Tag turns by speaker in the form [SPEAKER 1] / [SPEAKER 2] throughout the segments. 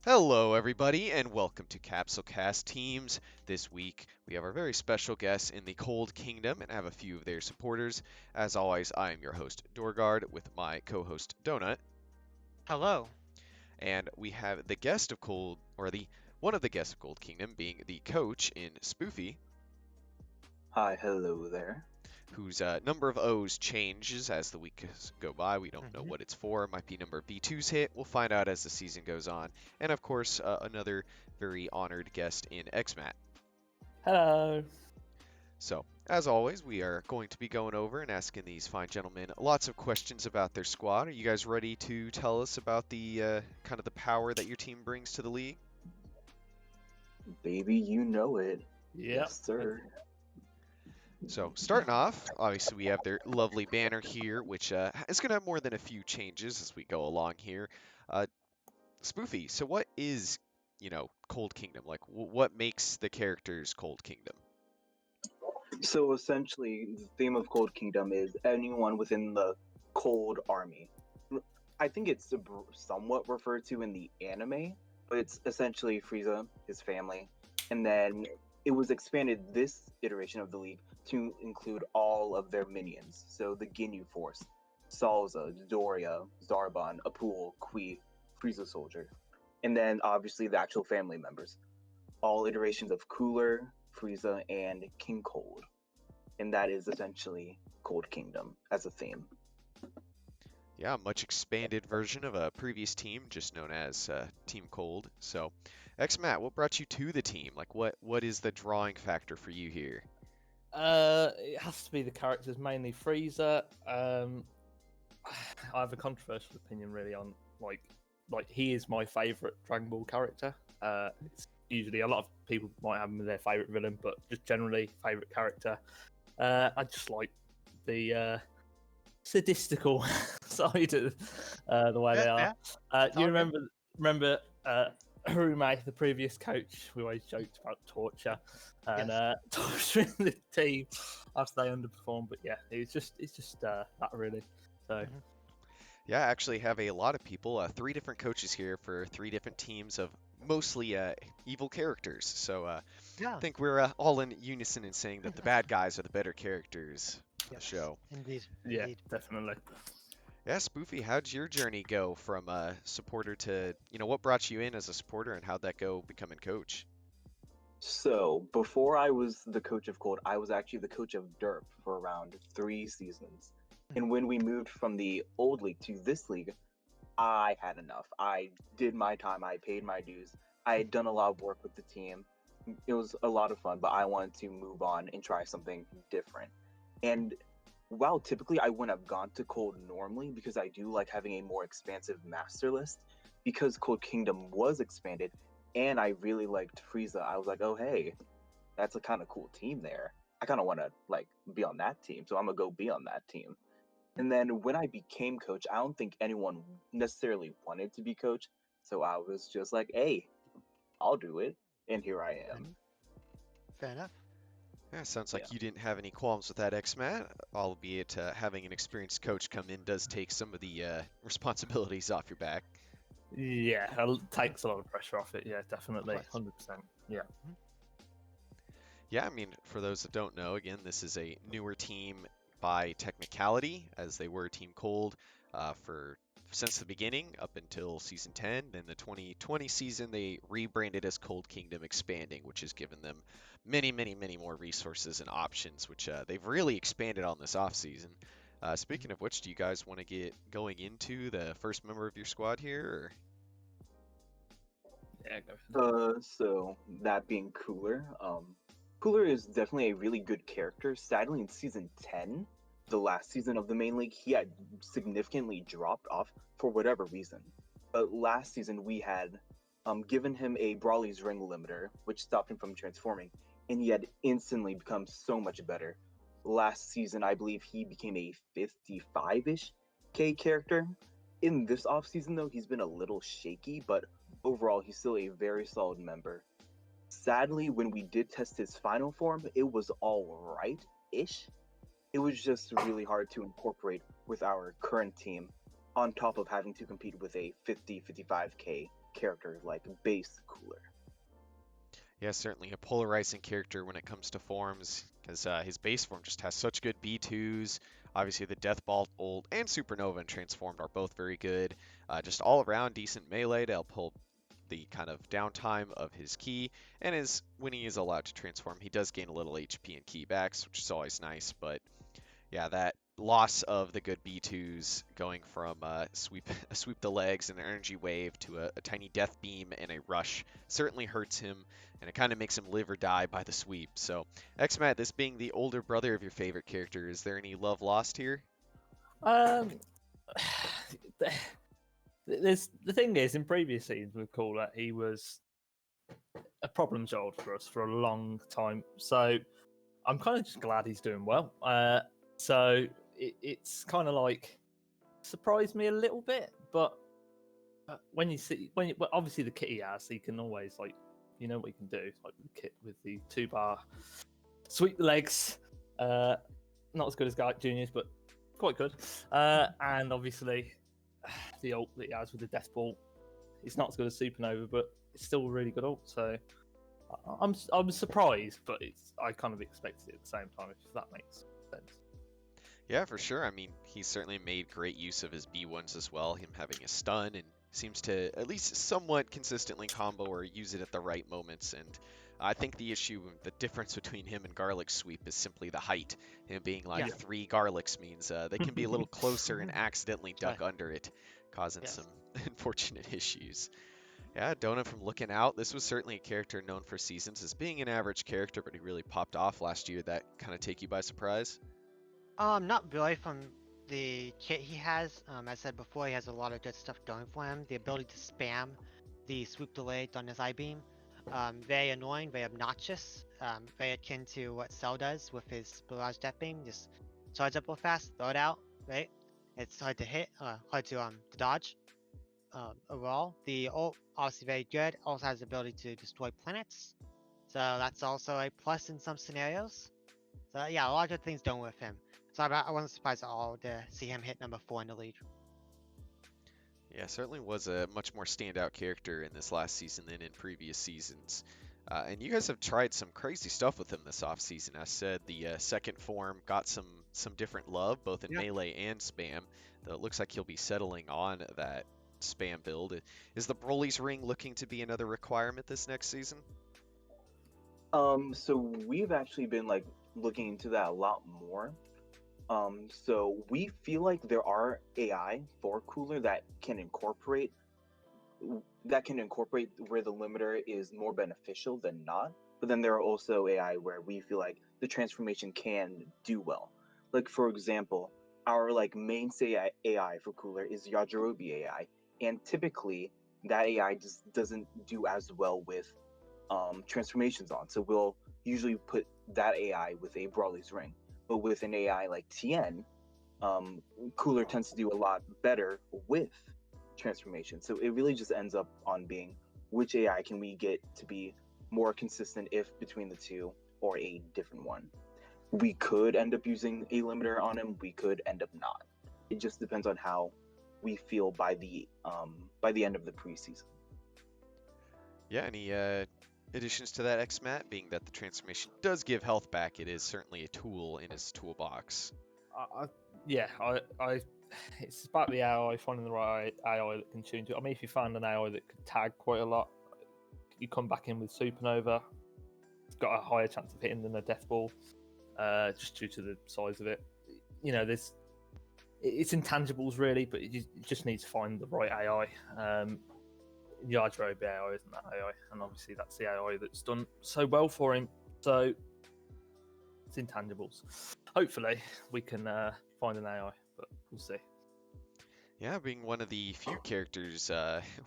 [SPEAKER 1] Hello, everybody, and welcome to Capsule Cast Teams. This week, we have our very special guests in the Cold Kingdom and have a few of their supporters. As always, I am your host, DoorGuard, with my co-host, Donut,
[SPEAKER 2] Hello.
[SPEAKER 1] and we have the guest of Cold, or the one of the guests of Cold Kingdom, being the coach in Spooofy,
[SPEAKER 3] Hi, hello there.
[SPEAKER 1] whose number of O's changes as the weeks go by. We don't know what it's for. It might be number B2's hit. We'll find out as the season goes on. And of course, another very honored guest in XMAT.
[SPEAKER 4] Hello.
[SPEAKER 1] So, as always, we are going to be going over and asking these fine gentlemen lots of questions about their squad. Are you guys ready to tell us about the kind of the power that your team brings to the league?
[SPEAKER 3] Baby, you know it.
[SPEAKER 4] Yep.
[SPEAKER 3] Yes, sir.
[SPEAKER 1] So, starting off, obviously we have their lovely banner here, which is going to have more than a few changes as we go along here. Spoofy, so what is, Cold Kingdom? Like, what makes the characters Cold Kingdom?
[SPEAKER 3] So essentially, the theme of Cold Kingdom is anyone within the Cold Army. I think it's somewhat referred to in the anime, but it's essentially Frieza, his family, and then it was expanded this iteration of the league to include all of their minions. So the Ginyu Force, Salza, Doria, Zarbon, Apul, Kui, Frieza Soldier, and then obviously the actual family members. All iterations of Cooler, Frieza, and King Cold. And that is essentially Cold Kingdom as a theme.
[SPEAKER 1] Yeah, a much expanded version of a previous team, just known as Team Cold. So, Matt, what brought you to the team? Like, what is the drawing factor for you here?
[SPEAKER 4] It has to be the characters, mainly Frieza. I have a controversial opinion really on like he is my favourite Dragon Ball character. It's usually a lot of people might have him as their favourite villain, but just generally favourite character. I just like the sadistical side of the way they are. You remember Harume, the previous coach, we always joked about torture and torturing the team after they underperformed. But yeah, it's just that really. So.
[SPEAKER 1] Yeah, I actually have a lot of people, 3 different coaches here for 3 different teams of mostly evil characters. So I think we're all in unison in saying that the bad guys are the better characters for the show.
[SPEAKER 2] Indeed.
[SPEAKER 4] Yeah, definitely.
[SPEAKER 1] Yeah, Spoofy, how'd your journey go from a supporter to, what brought you in as a supporter and how'd that go becoming coach?
[SPEAKER 3] So, before I was the coach of Cold, I was actually the coach of Derp for around 3 seasons. And when we moved from the old league to this league, I had enough. I did my time, I paid my dues. I had done a lot of work with the team. It was a lot of fun, but I wanted to move on and try something different. And while typically I wouldn't have gone to Cold normally because I do like having a more expansive master list, because Cold Kingdom was expanded and I really liked Frieza, I was like, oh hey, that's a kind of cool team there. I kind of want to like be on that team, so I'm gonna go be on that team. And then when I became coach, I don't think anyone necessarily wanted to be coach, so I was just like, hey, I'll do it, and here I am.
[SPEAKER 2] Fair enough.
[SPEAKER 1] Yeah, sounds like you didn't have any qualms with that, Matt, albeit having an experienced coach come in does take some of the responsibilities off your back.
[SPEAKER 4] Yeah, it takes a lot of pressure off it. Yeah, definitely, 100%. Yeah.
[SPEAKER 1] Yeah, I mean, for those that don't know, again, this is a newer team by technicality, as they were Team Cold for since the beginning up until season 10. Then the 2020 season, they rebranded as Cold Kingdom Expanding, which has given them many, many, many more resources and options, which they've really expanded on this offseason. Speaking of which, do you guys want to get going into the first member of your squad here? Or?
[SPEAKER 4] Yeah, go.
[SPEAKER 3] So that being Cooler, Cooler is definitely a really good character. Sadly, in season 10, the last season of the main league, he had significantly dropped off for whatever reason. But last season, we had given him a Brawly's Ring limiter, which stopped him from transforming, and he had instantly become so much better. Last season, I believe he became a 55-ish K character. In this offseason, though, he's been a little shaky, but overall, he's still a very solid member. Sadly, when we did test his final form, it was all right-ish. It was just really hard to incorporate with our current team, on top of having to compete with a 50-55k character like base Cooler.
[SPEAKER 1] Yeah, certainly a polarizing character when it comes to forms, because his base form just has such good B2s. Obviously, the Death Bolt ult and Supernova and Transformed are both very good. Just all around decent melee to help hold the kind of downtime of his key. And when he is allowed to transform, he does gain a little HP and key backs, which is always nice. But yeah, that loss of the good B2s going from sweep the legs and an energy wave to a tiny death beam and a rush certainly hurts him, and it kind of makes him live or die by the sweep. So, Xmat, this being the older brother of your favorite character, is there any love lost here?
[SPEAKER 4] Um, the thing is, in previous seasons with Cooler, he was a problem child for us for a long time. So I'm kind of just glad he's doing well. So it's kind of like surprised me a little bit, but when well, obviously the kit he has, he can always what he can do, like the kit with the 2-bar sweep the legs. Not as good as Garlic Junior's, but quite good. And obviously the ult that he has with the Death Ball, it's not as good as Supernova, but it's still a really good ult. So I'm surprised, but I kind of expected it at the same time, if that makes sense.
[SPEAKER 1] Yeah, for sure. I mean, he certainly made great use of his B1s as well, him having a stun, and seems to at least somewhat consistently combo or use it at the right moments. And I think the difference between him and Garlic Sweep is simply the height. Him being like
[SPEAKER 2] Yeah.
[SPEAKER 1] 3 Garlics means they can be a little closer and accidentally duck
[SPEAKER 2] Right.
[SPEAKER 1] under it, causing
[SPEAKER 2] Yes.
[SPEAKER 1] some unfortunate issues. Yeah, Donut from Looking Out, this was certainly a character known for seasons as being an average character, but he really popped off last year. That kind of take you by surprise?
[SPEAKER 2] Not really from the kit he has. As I said before, he has a lot of good stuff going for him. The ability to spam the swoop delay on his I-beam. Very annoying, very obnoxious. Very akin to what Cell does with his Barrage Death Beam. Just charge up real fast, throw it out, right? It's hard to hit, hard to dodge. Overall, the ult obviously very good. Also has the ability to destroy planets. So that's also a plus in some scenarios. So yeah, a lot of good things done with him. So I wasn't surprised at all to see him hit number 4 in the league.
[SPEAKER 1] Yeah, certainly was a much more standout character in this last season than in previous seasons. And you guys have tried some crazy stuff with him this offseason. I said the second form got some different love, both in
[SPEAKER 2] Yeah.
[SPEAKER 1] melee and spam, though it looks like he'll be settling on that spam build. Is the Broly's Ring looking to be another requirement this next season?
[SPEAKER 3] So we've actually been like looking into that a lot more. So we feel like there are AI for Cooler that can incorporate where the limiter is more beneficial than not. But then there are also AI where we feel like the transformation can do well. Like for example, our like mainstay AI for Cooler is Yajirobe AI, and typically that AI just doesn't do as well with transformations on. So we'll usually put that AI with a Brawly's Ring. But with an AI like Tien, Cooler tends to do a lot better with transformation. So it really just ends up on being which AI can we get to be more consistent if between the two or a different one. We could end up using a limiter on him, we could end up not. It just depends on how we feel by the end of the preseason.
[SPEAKER 1] Yeah, any additions to that, Xmat, being that the transformation does give health back, it is certainly a tool in his toolbox.
[SPEAKER 4] It's about the AI, finding the right AI that can tune to it. I mean, if you find an AI that could tag quite a lot, you come back in with Supernova, it's got a higher chance of hitting than a Death Ball, just due to the size of it. You know, it's intangibles really, but you just need to find the right AI. Yajirobe AI isn't that AI, and obviously that's the AI that's done so well for him. So it's intangibles. Hopefully we can find an AI, but we'll see.
[SPEAKER 1] Yeah, being one of the few characters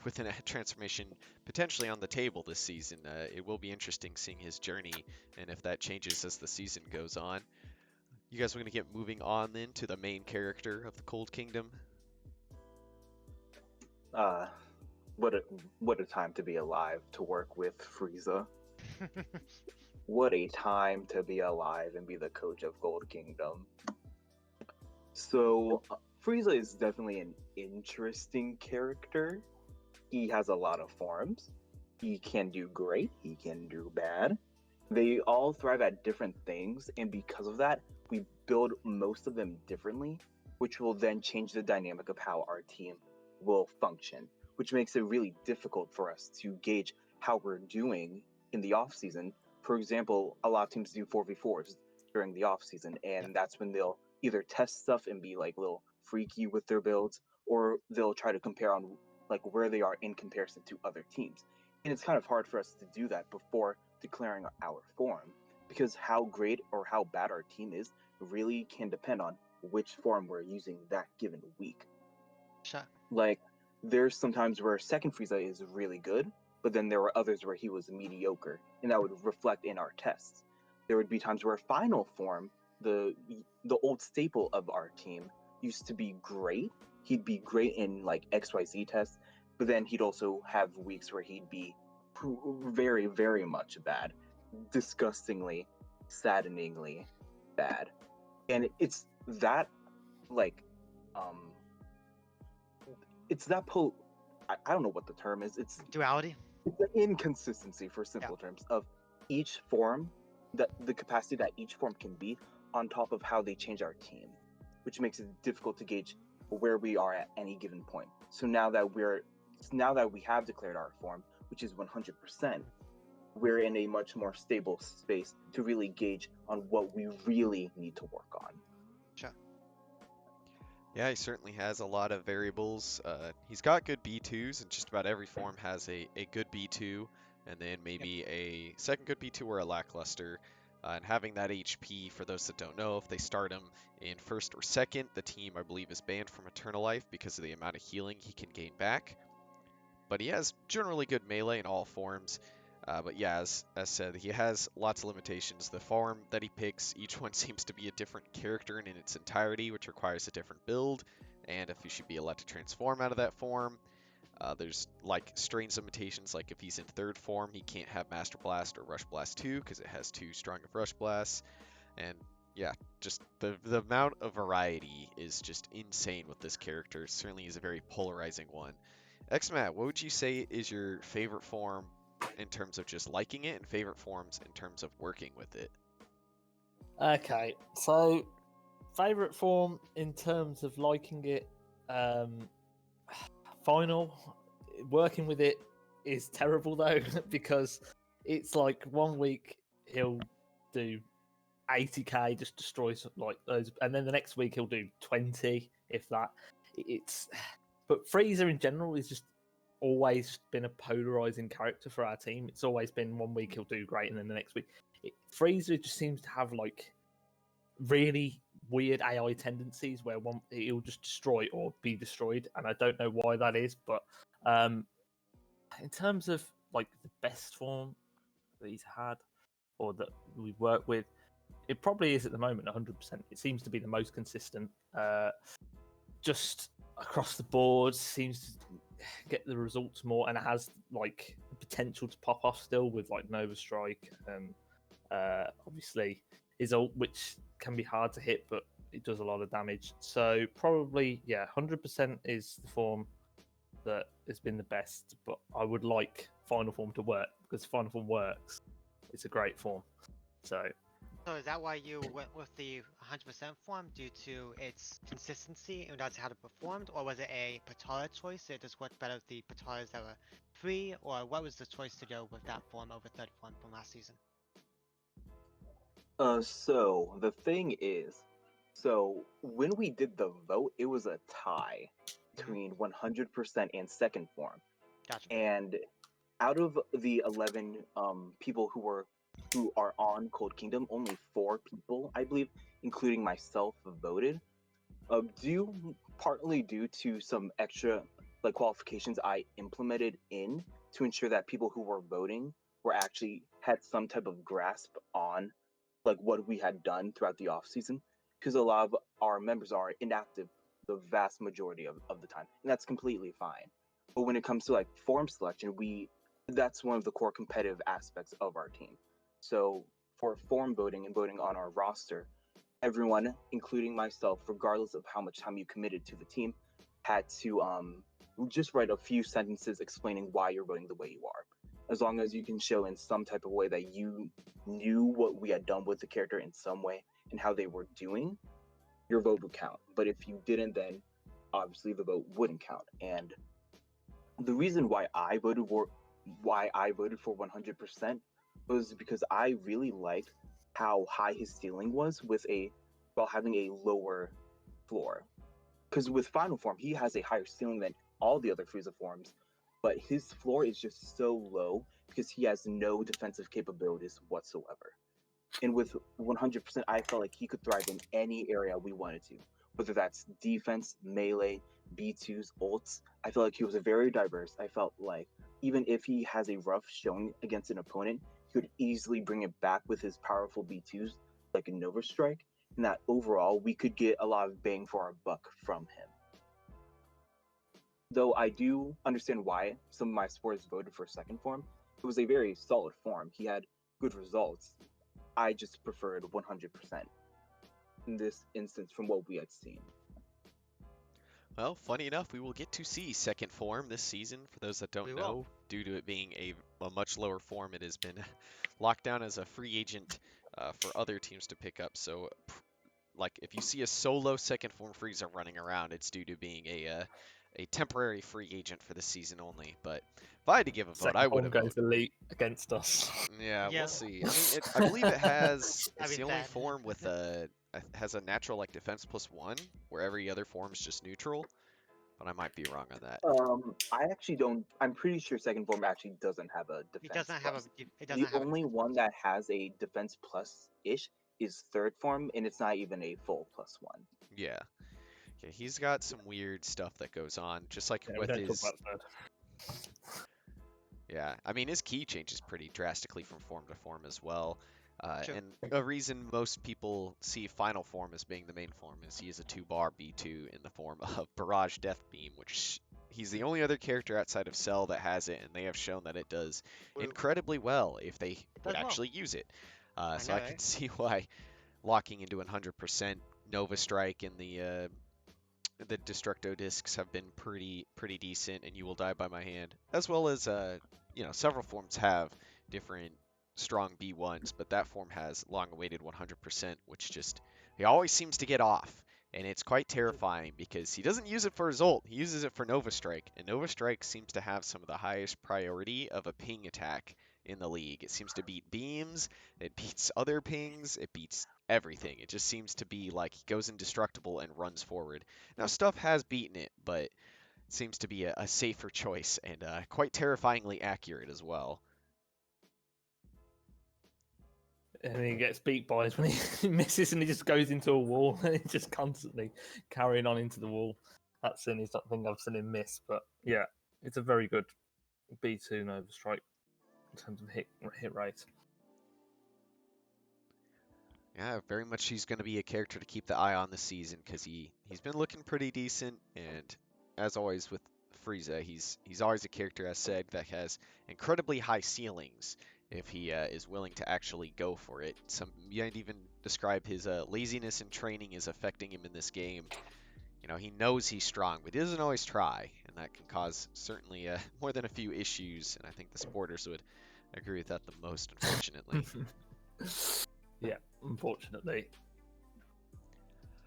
[SPEAKER 1] with a transformation potentially on the table this season, it will be interesting seeing his journey and if that changes as the season goes on. You guys are going to get moving on then to the main character of the Cold Kingdom.
[SPEAKER 3] What a time to be alive to work with Frieza. What a time to be alive and be the coach of Gold Kingdom. So Frieza is definitely an interesting character. he has a lot of forms. He can do great, he can do bad. They all thrive at different things, and because of that, we build most of them differently, which will then change the dynamic of how our team will function, which makes it really difficult for us to gauge how we're doing in the off season. For example, a lot of teams do 4v4s during the off season, and that's when they'll either test stuff and be like a little freaky with their builds, or they'll try to compare on like where they are in comparison to other teams. And it's kind of hard for us to do that before declaring our form, because how great or how bad our team is really can depend on which form we're using that given week.
[SPEAKER 2] Sure.
[SPEAKER 3] Like, there's sometimes where second Frieza is really good, but then there were others where he was mediocre, and that would reflect in our tests. There would be times where final form, the old staple of our team, used to be great. He'd be great in like XYZ tests, but then he'd also have weeks where he'd be very, very much bad, disgustingly, saddeningly bad. And it's that, like, it's that I don't know what the term is. It's
[SPEAKER 2] Duality.
[SPEAKER 3] the inconsistency, for simple terms, of each form, that the capacity that each form can be on top of how they change our team, which makes it difficult to gauge where we are at any given point. So now that we have declared our form, which is 100%, we're in a much more stable space to really gauge on what we really need to work on.
[SPEAKER 2] Sure.
[SPEAKER 1] Yeah, he certainly has a lot of variables. He's got good B2s, and just about every form has a good B2, and then maybe a second good B2 or a lackluster. And having that HP, for those that don't know, if they start him in first or second, the team, I believe, is banned from Eternal Life because of the amount of healing he can gain back. But he has generally good melee in all forms. But yeah, as said, he has lots of limitations. The form that he picks, each one seems to be a different character in its entirety, which requires a different build, and if he should be allowed to transform out of that form. There's like strange limitations, like if he's in third form, he can't have Master Blast or Rush Blast 2 because it has too strong of Rush Blasts. And yeah, just the amount of variety is just insane with this character. Certainly is a very polarizing one. Xmat, what would you say is your favorite form in terms of just liking it, and favorite forms in terms of working with it?
[SPEAKER 4] Okay, so favorite form in terms of liking it, final. Working with it is terrible though, because it's like 1 week he'll do 80k, just destroy like those, and then the next week he'll do 20, if that. But Frieza in general is just always been a polarizing character for our team. It's always been 1 week he'll do great, and then the next week, Frieza just seems to have like really weird AI tendencies where he'll just destroy or be destroyed, and I don't know why that is. But in terms of like the best form that he's had or that we work with, it probably is at the moment 100%. It seems to be the most consistent. Just across the board, seems to get the results more, and it has like the potential to pop off still with like Nova Strike and obviously his ult, which can be hard to hit, but it does a lot of damage. So probably, yeah, 100% is the form that has been the best, but I would like Final Form to work, because Final Form works. It's a great form. So
[SPEAKER 2] is that why you went with the 100% form, due to its consistency and that's how it performed, or was it a Patara choice? It just worked better with the Pataras that were free, or what was the choice to go with that form over third form from last season?
[SPEAKER 3] So the thing is, so when we did the vote, it was a tie between 100% and second form.
[SPEAKER 2] Gotcha.
[SPEAKER 3] And out of the 11 people who are on Cold Kingdom, only 4 people, I believe, including myself, voted. Partly due to some extra like qualifications I implemented in to ensure that people who were voting were actually had some type of grasp on like what we had done throughout the off season, because a lot of our members are inactive the vast majority of the time, and that's completely fine. But when it comes to like form selection, that's one of the core competitive aspects of our team. So for form voting and voting on our roster, everyone, including myself, regardless of how much time you committed to the team, had to just write a few sentences explaining why you're voting the way you are. As long as you can show in some type of way that you knew what we had done with the character in some way and how they were doing, your vote would count. But if you didn't, then obviously the vote wouldn't count. And the reason why I voted for 100% was because I really liked how high his ceiling was while having a lower floor. Because with Final Form, he has a higher ceiling than all the other Frieza forms, but his floor is just so low because he has no defensive capabilities whatsoever. And with 100%, I felt like he could thrive in any area we wanted to, whether that's defense, melee, B2s, ults. I felt like he was very diverse. I felt like even if he has a rough showing against an opponent, he could easily bring it back with his powerful B2s, like a Nova Strike, and that overall we could get a lot of bang for our buck from him. Though I do understand why some of my supporters voted for second form, it was a very solid form. He had good results. I just preferred 100% in this instance from what we had seen.
[SPEAKER 1] Well, funny enough, we will get to see second form this season. For those that don't
[SPEAKER 2] We will.
[SPEAKER 1] know, due to it being a much lower form, it has been locked down as a free agent for other teams to pick up. So, like, if you see a solo second form Frieza running around, it's due to being a temporary free agent for the season only. But if I had to give a vote,
[SPEAKER 4] Second
[SPEAKER 1] I would
[SPEAKER 4] form
[SPEAKER 1] have
[SPEAKER 4] goes
[SPEAKER 1] voted.
[SPEAKER 4] elite against us.
[SPEAKER 1] Yeah,
[SPEAKER 2] Yeah.
[SPEAKER 1] we'll see. I mean, I believe it has.
[SPEAKER 2] That'd
[SPEAKER 1] It's
[SPEAKER 2] be
[SPEAKER 1] the only
[SPEAKER 2] sad.
[SPEAKER 1] form with has a natural like defense +1, where every other form is just neutral. But I might be wrong on that.
[SPEAKER 3] I actually don't. I'm pretty sure second form actually doesn't have a
[SPEAKER 2] It
[SPEAKER 3] defense
[SPEAKER 2] doesn't have a.
[SPEAKER 3] plus.
[SPEAKER 2] It
[SPEAKER 3] The
[SPEAKER 2] doesn't have
[SPEAKER 3] only
[SPEAKER 2] a.
[SPEAKER 3] one that has a defense plus ish is third form, and it's not even a full +1.
[SPEAKER 1] Yeah. Yeah, he's got some weird stuff that goes on, just like
[SPEAKER 4] Yeah, we
[SPEAKER 1] with
[SPEAKER 4] don't talk
[SPEAKER 1] his.
[SPEAKER 4] about third.
[SPEAKER 1] Yeah, I mean his key changes pretty drastically from form to form as well.
[SPEAKER 2] True.
[SPEAKER 1] And a reason most people see final form as being the main form is he is a 2-bar B2 in the form of Barrage Death Beam, which he's the only other character outside of Cell that has it, and they have shown that it does incredibly well if they would
[SPEAKER 2] does well.
[SPEAKER 1] actually use it. So
[SPEAKER 2] know,
[SPEAKER 1] I can
[SPEAKER 2] right?
[SPEAKER 1] see why locking into 100% Nova Strike in the Destructo discs have been pretty decent, and You Will Die by My Hand, as well as several forms have different strong B1s, but that form has long-awaited 100%, which just he always seems to get off, and it's quite terrifying because he doesn't use it for his ult, he uses it for Nova Strike, and Nova Strike seems to have some of the highest priority of a ping attack in the league. It seems to beat beams, it beats other pings, it beats everything. It just seems to be like he goes indestructible and runs forward. Now, stuff has beaten it, but it seems to be a safer choice and quite terrifyingly accurate as well.
[SPEAKER 4] And he gets beat by us when he misses and he just goes into a wall and he's just constantly carrying on into the wall. That's the only thing I've seen him miss. But yeah, it's a very good B2 Nova Strike in terms of hit rate.
[SPEAKER 1] Yeah, very much he's going to be a character to keep the eye on this season because he's been looking pretty decent, and as always with Frieza, he's always a character, as said, that has incredibly high ceilings if he is willing to actually go for it. You might even describe his laziness in training is affecting him in this game. You know, he knows he's strong, but he doesn't always try, and that can cause certainly more than a few issues, and I think the supporters would agree with that the most, unfortunately.
[SPEAKER 4] Yeah, unfortunately.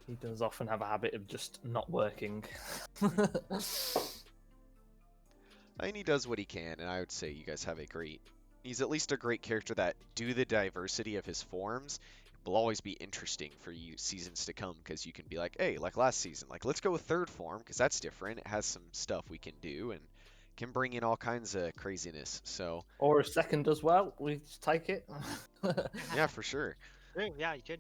[SPEAKER 4] He does often have a habit of just not working.
[SPEAKER 1] I mean, he does what he can, and I would say you guys have he's at least a great character that, due to the diversity of his forms, will always be interesting for you seasons to come, because you can be like, hey, like last season, like let's go with third form, because that's different, it has some stuff we can do, and can bring in all kinds of craziness, so...
[SPEAKER 4] Or if second does well, we just take it.
[SPEAKER 1] Yeah, for sure.
[SPEAKER 2] True, yeah, you should.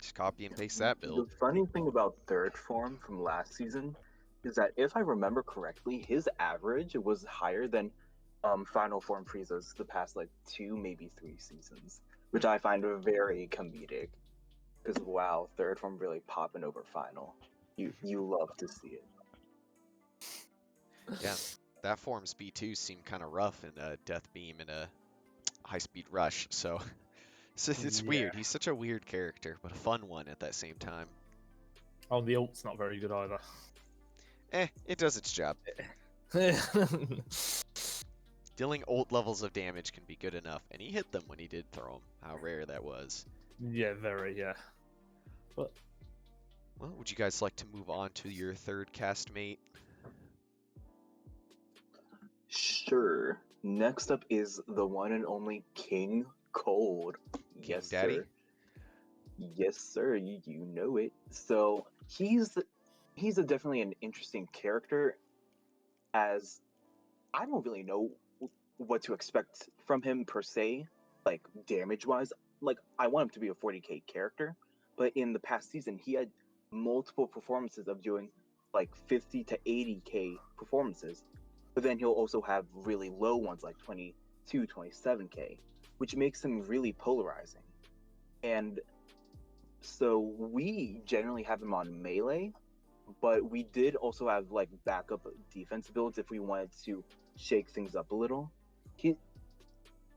[SPEAKER 1] Just copy and paste that build.
[SPEAKER 3] The funny thing about third form from last season is that if I remember correctly, his average was higher than Final Form Frieza's the past like 2, maybe 3 seasons, which I find very comedic. Because wow, third form really popping over final. You love to see it.
[SPEAKER 1] Yeah, that form's B2 seemed kind of rough in a Death Beam and a High Speed Rush, so it's weird. He's such a weird character, but a fun one at that same time.
[SPEAKER 4] Oh, the ult's not very good either.
[SPEAKER 1] It does its job. Dealing ult levels of damage can be good enough, and he hit them when he did throw them. How rare that was.
[SPEAKER 4] Yeah, very, yeah. But
[SPEAKER 1] Well, would you guys like to move on to your third castmate?
[SPEAKER 3] Sure. Next up is the one and only King Cold.
[SPEAKER 1] King
[SPEAKER 3] Yes,
[SPEAKER 1] Daddy?
[SPEAKER 3] sir. Yes, sir. You know it. So he's definitely an interesting character, as I don't really know what to expect from him per se, like damage wise. Like I want him to be a 40k character, but in the past season he had multiple performances of doing like 50 to 80k performances. But then he'll also have really low ones like 22, 27k, which makes him really polarizing. And so we generally have him on melee, but we did also have like backup defense builds if we wanted to shake things up a little. He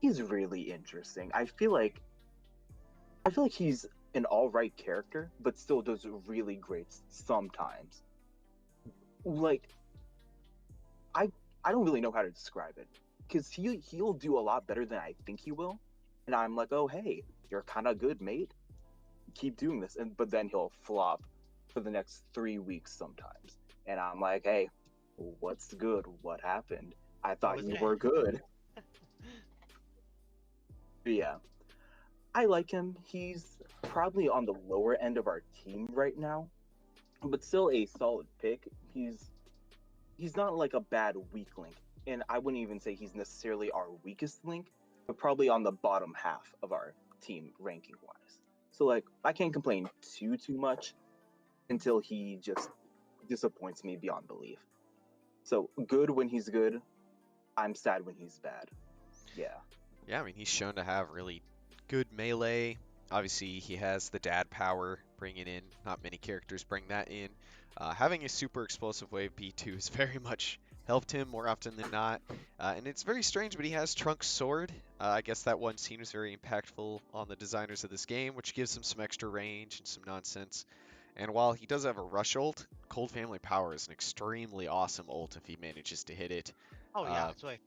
[SPEAKER 3] he's really interesting. I feel like he's an all right character, but still does really great sometimes. Like I I don't really know how to describe it, because he'll do a lot better than I think he will, and I'm like, oh hey, you're kind of good, mate. Keep doing this, and but then he'll flop for the next 3 weeks sometimes, and I'm like, hey, what's good? What happened? I thought
[SPEAKER 2] was
[SPEAKER 3] you
[SPEAKER 2] it?
[SPEAKER 3] were good. But yeah, I like him. He's probably on the lower end of our team right now, but still a solid pick. He's not like a bad weak link, and I wouldn't even say he's necessarily our weakest link, but probably on the bottom half of our team ranking wise. So like I can't complain too much until he just disappoints me beyond belief. So good when he's good, I'm sad when he's bad. Yeah.
[SPEAKER 1] Yeah, I mean, he's shown to have really good melee. Obviously, he has the dad power bringing in. Not many characters bring that in. Having a super explosive wave B2 has very much helped him more often than not. And it's very strange, but he has Trunk's sword. I guess that one seems very impactful on the designers of this game, which gives him some extra range and some nonsense. And while he does have a rush ult, Cold Family Power is an extremely awesome ult if he manages to hit it.
[SPEAKER 2] Oh yeah,
[SPEAKER 1] Uh,
[SPEAKER 2] it's really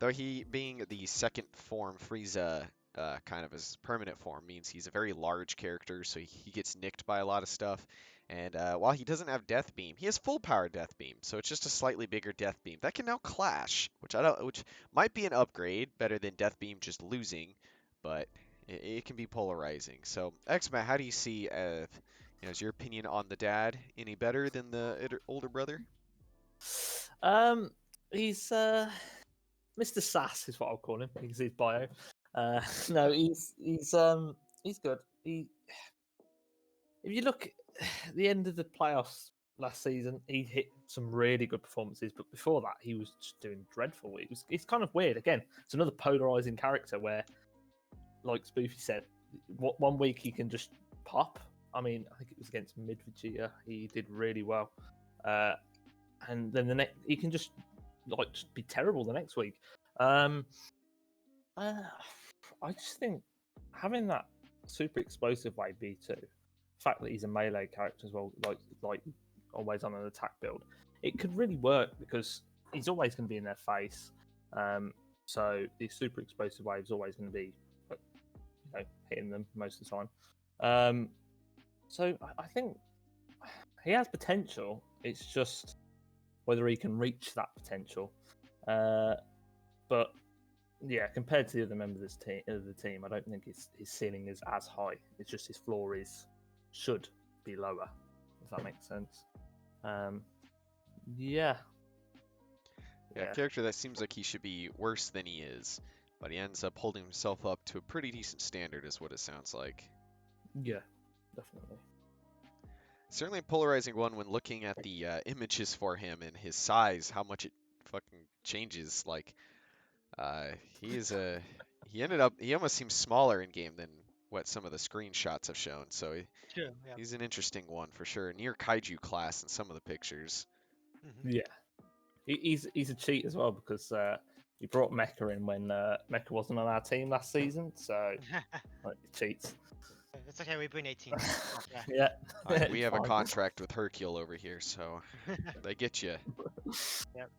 [SPEAKER 1] Though he being the second form Frieza, kind of his permanent form, means he's a very large character, so he gets nicked by a lot of stuff. And while he doesn't have Death Beam, he has full power Death Beam, so it's just a slightly bigger Death Beam that can now clash, which might be an upgrade, better than Death Beam just losing, but it can be polarizing. So X-Matt, how do you see? Is your opinion on the dad any better than the older brother?
[SPEAKER 4] um, he's Mr. Sass is what I'll call him because his bio. No, he's good. If you look at the end of the playoffs last season, he hit some really good performances, but before that, he was just doing dreadful. It's kind of weird. Again, it's another polarizing character where, like Spoofy said, one week he can just pop. I mean, I think it was against Mid Vegeta. He did really well, and then the next he can just be terrible the next week. I just think having that super explosive way B2, the fact that he's a melee character as well, like always on an attack build, it could really work because he's always going to be in their face. So the super explosive wave is always going to be, hitting them most of the time. So I think he has potential. It's just whether he can reach that potential. But yeah, compared to the other members of the team, I don't think his ceiling is as high. It's just his floor should be lower, if that makes sense. Yeah.
[SPEAKER 1] Yeah, a character that seems like he should be worse than he is, but he ends up holding himself up to a pretty decent standard, is what it sounds like.
[SPEAKER 4] Yeah, definitely.
[SPEAKER 1] Certainly a polarizing one when looking at the images for him and his size, how much it fucking changes. Like, he almost seems smaller in game than what some of the screenshots have shown. So
[SPEAKER 2] true. Yeah.
[SPEAKER 1] he's an interesting one for sure. Near Kaiju class in some of the pictures.
[SPEAKER 2] Mm-hmm.
[SPEAKER 4] Yeah. He's a cheat as well because he brought Mecha in when Mecha wasn't on our team last season, so he cheats.
[SPEAKER 2] It's okay. We bring 18. Okay.
[SPEAKER 4] Yeah.
[SPEAKER 1] We have a
[SPEAKER 4] Fine.
[SPEAKER 1] contract with Hercule over here, so they get you.
[SPEAKER 2] Yep.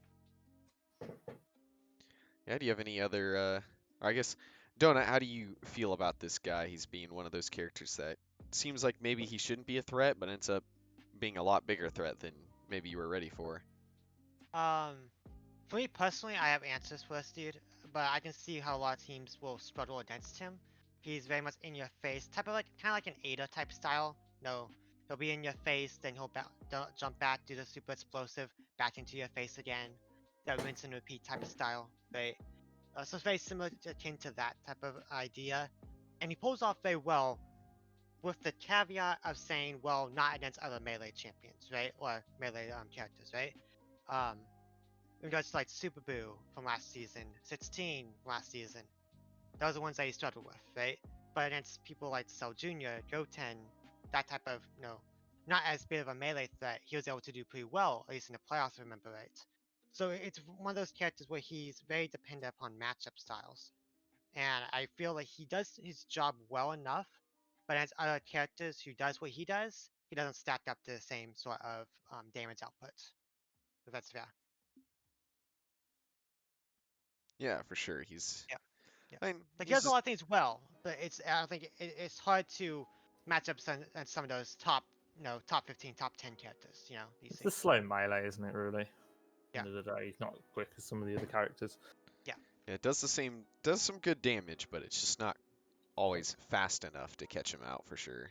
[SPEAKER 1] Yeah, do you have any other, I guess, Donut, how do you feel about this guy? He's being one of those characters that seems like maybe he shouldn't be a threat, but ends up being a lot bigger threat than maybe you were ready for.
[SPEAKER 2] Um, for me personally, I have answers for this dude, but I can see how a lot of teams will struggle against him. He's very much in your face, type of like kind of like an Ada type style. No, he'll be in your face, then he'll jump back, do the super explosive, back into your face again. That rinse and repeat type of style, right? So it's very similar akin to that type of idea, and he pulls off very well, with the caveat of saying, well, not against other melee champions, right, or melee characters, right? Um, in regards to like Super Boo from last season, 16 last season, those are the ones that he struggled with, right? But against people like Cell Jr., Goten, that type of, not as big of a melee threat, he was able to do pretty well, at least in the playoffs, if I remember right. So it's one of those characters where he's very dependent upon matchup styles. And I feel like he does his job well enough, but as other characters who does what he doesn't stack up to the same sort of damage output. If that's fair.
[SPEAKER 1] Yeah, for sure. He's,
[SPEAKER 2] Yeah. Yeah.
[SPEAKER 1] I mean,
[SPEAKER 2] Like he
[SPEAKER 1] he's
[SPEAKER 2] does a
[SPEAKER 1] just,
[SPEAKER 2] lot of things well, but I think it's hard to match up some of those top, top 15, top 10 characters. These
[SPEAKER 4] It's the
[SPEAKER 2] days.
[SPEAKER 4] slow melee, isn't it? Really.
[SPEAKER 2] Yeah.
[SPEAKER 4] End of the day, he's not quick as some of the other characters.
[SPEAKER 2] Yeah.
[SPEAKER 1] yeah, it does the same, does some good damage, but it's just not always fast enough to catch him out for sure.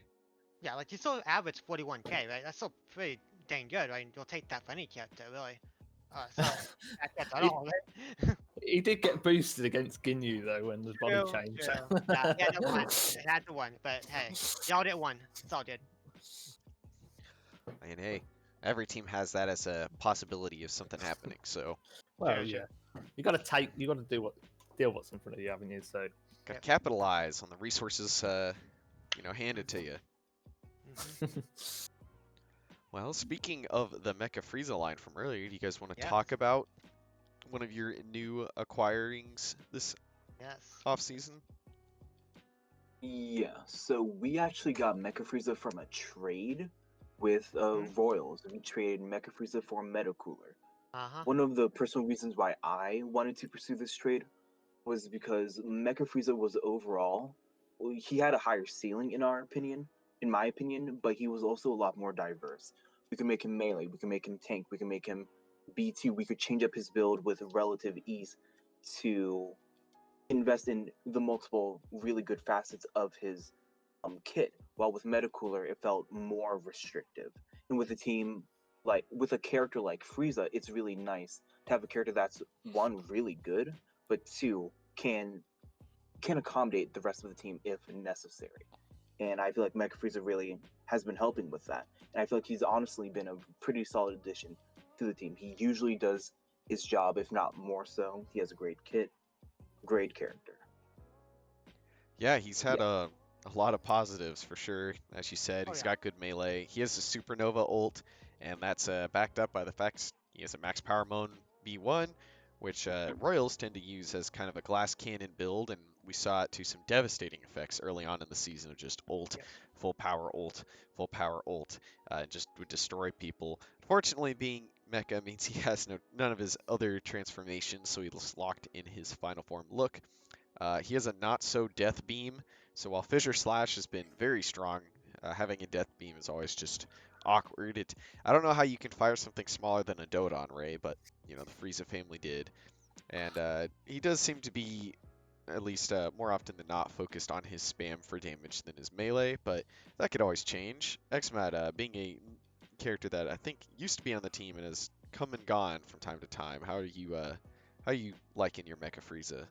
[SPEAKER 2] Yeah, like he's still average 41k, right? That's still pretty dang good, right? You'll take that for any character, really. So that's at all, right?
[SPEAKER 4] He did get boosted against Ginyu though when the body
[SPEAKER 2] True,
[SPEAKER 4] changed.
[SPEAKER 2] true. Yeah, he had to one. He had to one, but hey, y'all did one. It's all good.
[SPEAKER 1] And hey, every team has that as a possibility of something happening. So
[SPEAKER 4] Well,
[SPEAKER 2] Sure,
[SPEAKER 4] yeah.
[SPEAKER 2] sure.
[SPEAKER 4] You got to deal what's in front of you, haven't you? So
[SPEAKER 1] got to
[SPEAKER 2] Yep.
[SPEAKER 1] capitalize on the resources, handed to you.
[SPEAKER 2] Mhm.
[SPEAKER 1] Well, speaking of the Mecha Frieza line from earlier, do you guys want to
[SPEAKER 2] Yes.
[SPEAKER 1] talk about one of your new acquirings this
[SPEAKER 2] Yes.
[SPEAKER 1] offseason?
[SPEAKER 3] Yeah, so we actually got Mecha Frieza from a trade with
[SPEAKER 2] Mhm.
[SPEAKER 3] Royals. We traded Mecha Frieza for Metacooler.
[SPEAKER 2] Uh-huh.
[SPEAKER 3] One of the personal reasons why I wanted to pursue this trade was because Mecha Frieza was overall, well, he had a higher ceiling in my opinion, but he was also a lot more diverse. We could make him melee, we could make him tank, we could make him B2, we could change up his build with relative ease to invest in the multiple really good facets of his kit. While with Metacooler, it felt more restrictive. And with a team with a character like Frieza, it's really nice to have a character that's one really good, but two can accommodate the rest of the team if necessary. And I feel like Mecha Frieza really has been helping with that. And I feel like he's honestly been a pretty solid addition to the team. He usually does his job, if not more so. He has a great kit, great character.
[SPEAKER 1] Yeah, he's had a lot of positives for sure. As you said,
[SPEAKER 2] Oh
[SPEAKER 1] he's
[SPEAKER 2] yeah.
[SPEAKER 1] got good melee. He has a Supernova ult, and that's backed up by the fact he has a max power mode B1, which Royals tend to use as kind of a glass cannon build, and we saw it to some devastating effects early on in the season of just ult,
[SPEAKER 2] Yep.
[SPEAKER 1] full power ult, full power ult, just would destroy people. Unfortunately, being Mecha means he has none of his other transformations, so he's locked in his final form look. He has a not so death beam, so while Fissure Slash has been very strong, having a death beam is always just awkward. I don't know how you can fire something smaller than a Dodon Ray, but the Frieza family did, and he does seem to be at least more often than not focused on his spam for damage than his melee, but that could always change. Xmat, being a character that I think used to be on the team and has come and gone from time to time, how are you liking your Mecha Frieza?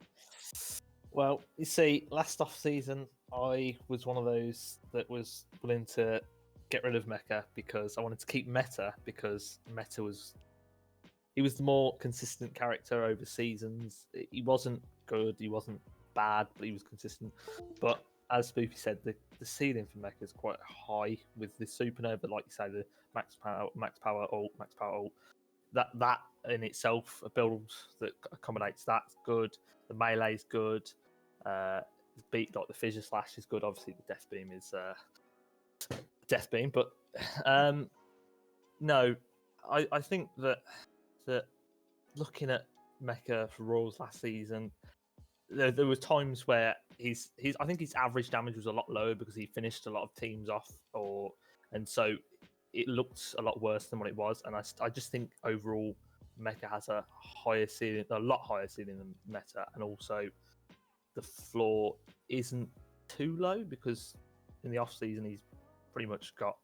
[SPEAKER 4] Well, you see, last off season, I was one of those that was willing to get rid of Mecha because I wanted to keep Meta because Meta was he was the more consistent character over seasons. He wasn't good, he wasn't bad, but he was consistent. But as Spoofy said, the ceiling for Mecha is quite high with the Supernova, like you say, the max power ult. That in itself, a build that accommodates that's good. The melee's good. beat like the Fissure Slash is good. Obviously, the Death Beam is Death Beam, but no, I think that looking at Mecha for Royals last season, there was times where I think his average damage was a lot lower because he finished a lot of teams off, and so it looked a lot worse than what it was. And I just think overall Mecha has a lot higher ceiling than Meta, and also the floor isn't too low because in the off season he's pretty much got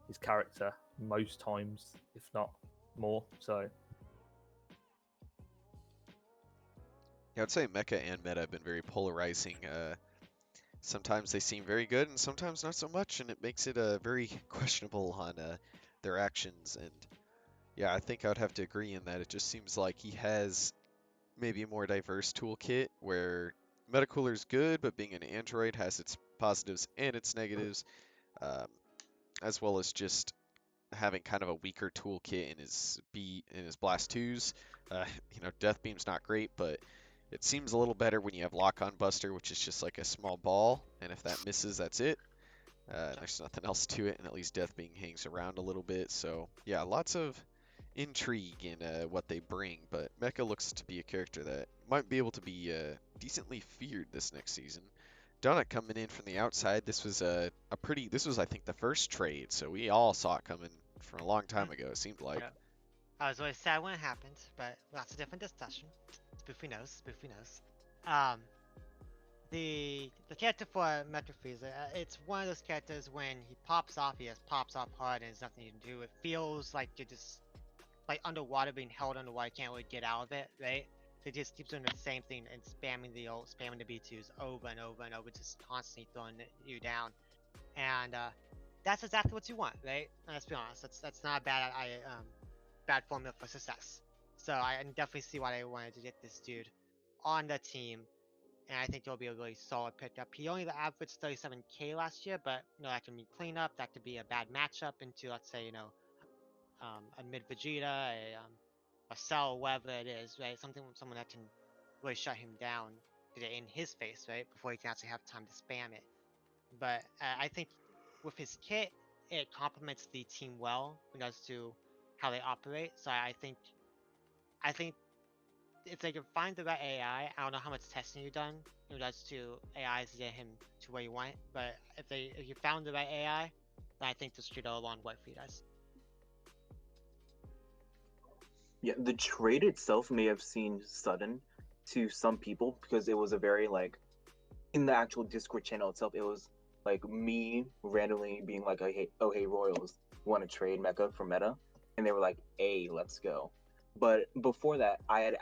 [SPEAKER 4] his character most times, if not more. So
[SPEAKER 1] Yeah, I'd say Mecha and Meta have been very polarizing. Sometimes they seem very good, and sometimes not so much, and it makes it very questionable on their actions. And yeah, I think I would have to agree in that it just seems like he has maybe a more diverse toolkit where Metacooler is good, but being an Android has its positives and its negatives, um, as well as just having kind of a weaker toolkit in his Blast 2s. Death Beam's not great, but it seems a little better when you have Lock On Buster, which is just like a small ball, and if that misses, that's it. There's nothing else to it, and at least Death Beam hangs around a little bit. So yeah, lots of intrigue in what they bring, but Mecha looks to be a character that might be able to be decently feared this next season. Donut coming in from the outside. This was This was, I think, the first trade, so we all saw it coming from a long time ago. It seemed like.
[SPEAKER 2] Yeah. I was always sad when it happened, but that's a different discussion. Spoofy knows. The character for Metro Freezer, it's one of those characters when he pops off, he just pops off hard and there's nothing you can do. It feels like you're just like underwater, being held underwater, you can't really get out of it, right? So it just keeps doing the same thing and spamming the B2s over and over and over, just constantly throwing you down. And that's exactly what you want, right? Let's be honest, that's not a bad formula for success. So I definitely see why they wanted to get this dude on the team, and I think it'll be a really solid pickup. He only averaged 37k last year, but that can be cleanup, that could be a bad matchup into, let's say, a mid Vegeta, a Cell, whatever it is, right? Someone that can really shut him down, get it in his face, right, before he can actually have time to spam it. But I think with his kit, it complements the team well in regards to how they operate. So I think if they can find the right AI, I don't know how much testing you've done in regards to AIs to get him to where you want it, but if you found the right AI, then I think this should go a long way for you guys.
[SPEAKER 3] Yeah, the trade itself may have seemed sudden to some people because it was a very in the actual Discord channel itself, it was like me randomly being like, hey Royals, want to trade Mecha for Meta? And they were like, hey, let's go. But before that, I had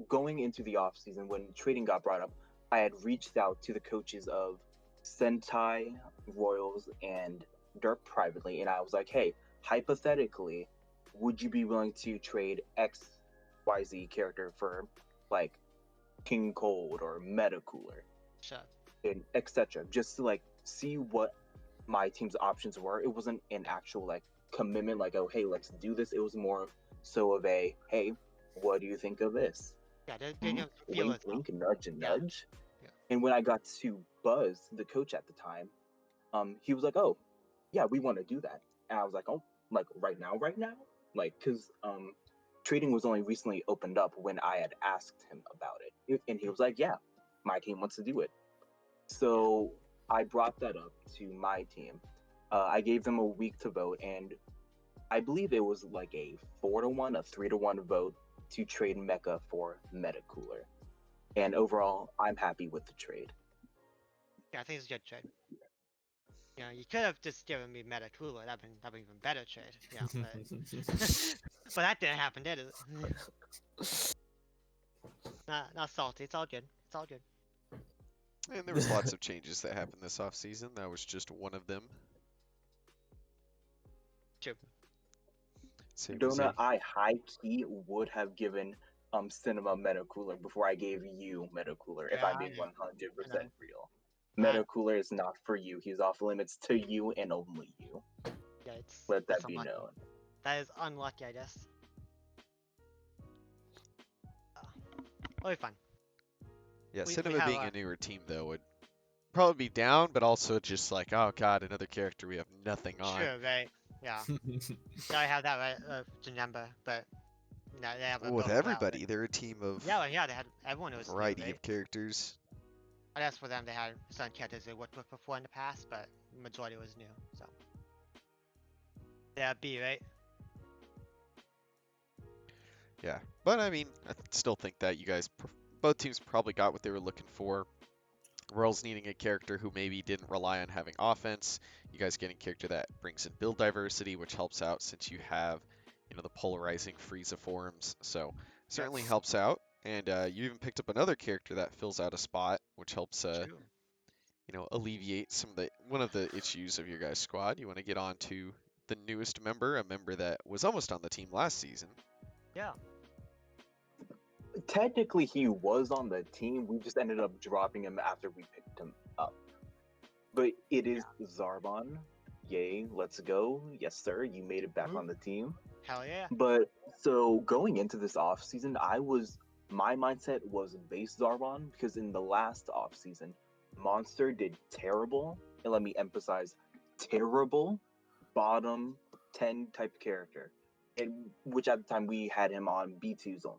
[SPEAKER 3] going into the off season when trading got brought up, I had reached out to the coaches of Sentai, Royals, and Derp privately, and I was like, hey, hypothetically, would you be willing to trade XYZ character for King Cold or Metacooler?
[SPEAKER 2] Sure.
[SPEAKER 3] And etc. Just to see what my team's options were. It wasn't an actual commitment, oh hey, let's do this. It was more so of a hey, what do you think of this?
[SPEAKER 2] Yeah, they feel
[SPEAKER 3] wink,
[SPEAKER 2] it.
[SPEAKER 3] wink, nudge, and nudge.
[SPEAKER 2] Yeah.
[SPEAKER 3] And when I got to Buzz, the coach at the time, he was like, oh, yeah, we want to do that. And I was like, oh, right now? Because trading was only recently opened up when I had asked him about it. And he was like, yeah, my team wants to do it. So I brought that up to my team. I gave them a week to vote, and I believe it was a 4-1, a 3-1 vote to trade Mecha for Metacooler. And overall, I'm happy with the trade.
[SPEAKER 2] Yeah, I think it's a good trade. You could have just given me Metacooler. That'd been even better trade. Yeah, but that didn't happen, did it? Not salty. It's all good. It's all good.
[SPEAKER 1] And there was lots of changes that happened this offseason. That was just one of them.
[SPEAKER 2] True.
[SPEAKER 3] Donut, I high key would have given Cinema Metacooler before I gave you Metacooler, if I'm being 100% real. Metacooler is not for you. He's off limits to you and only you.
[SPEAKER 2] Yeah,
[SPEAKER 3] let that be known.
[SPEAKER 2] That is unlucky, I guess. It'll be fun.
[SPEAKER 1] Yeah,
[SPEAKER 2] we
[SPEAKER 1] Cinema
[SPEAKER 2] have
[SPEAKER 1] being a newer team though would probably be down, but also just like, oh god, another character we have nothing on.
[SPEAKER 2] true, right? Yeah. So I have that right to number, but no, they have a
[SPEAKER 1] Well, with
[SPEAKER 2] build without it.
[SPEAKER 1] everybody, they're a team of
[SPEAKER 2] Yeah, well, yeah, they had everyone
[SPEAKER 1] a
[SPEAKER 2] was new,
[SPEAKER 1] variety
[SPEAKER 2] right?
[SPEAKER 1] of characters.
[SPEAKER 2] I guess for them they had some characters they worked with before in the past, but the majority was new. So yeah, B, right?
[SPEAKER 1] Yeah, but I mean, still think that you guys, both teams probably got what they were looking for. Royals needing a character who maybe didn't rely on having offense. You guys getting a character that brings in build diversity, which helps out since you have, the polarizing Frieza forms. So certainly
[SPEAKER 2] Yes.
[SPEAKER 1] helps out. And you even picked up another character that fills out a spot, which helps,
[SPEAKER 2] True.
[SPEAKER 1] alleviate some of the one of the issues of your guys' squad. You want to get on to the newest member, a member that was almost on the team last season.
[SPEAKER 2] Yeah.
[SPEAKER 3] Technically, he was on the team. We just ended up dropping him after we picked him up. But it is Zarbon. Yay, let's go. Yes, sir. You made it back
[SPEAKER 2] Woo.
[SPEAKER 3] on the team.
[SPEAKER 2] Hell yeah.
[SPEAKER 3] But so going into this off season, my mindset was base Zarbon because in the last off season, Monster did terrible, and let me emphasize, terrible bottom 10 type character, and which at the time we had him on B2s only.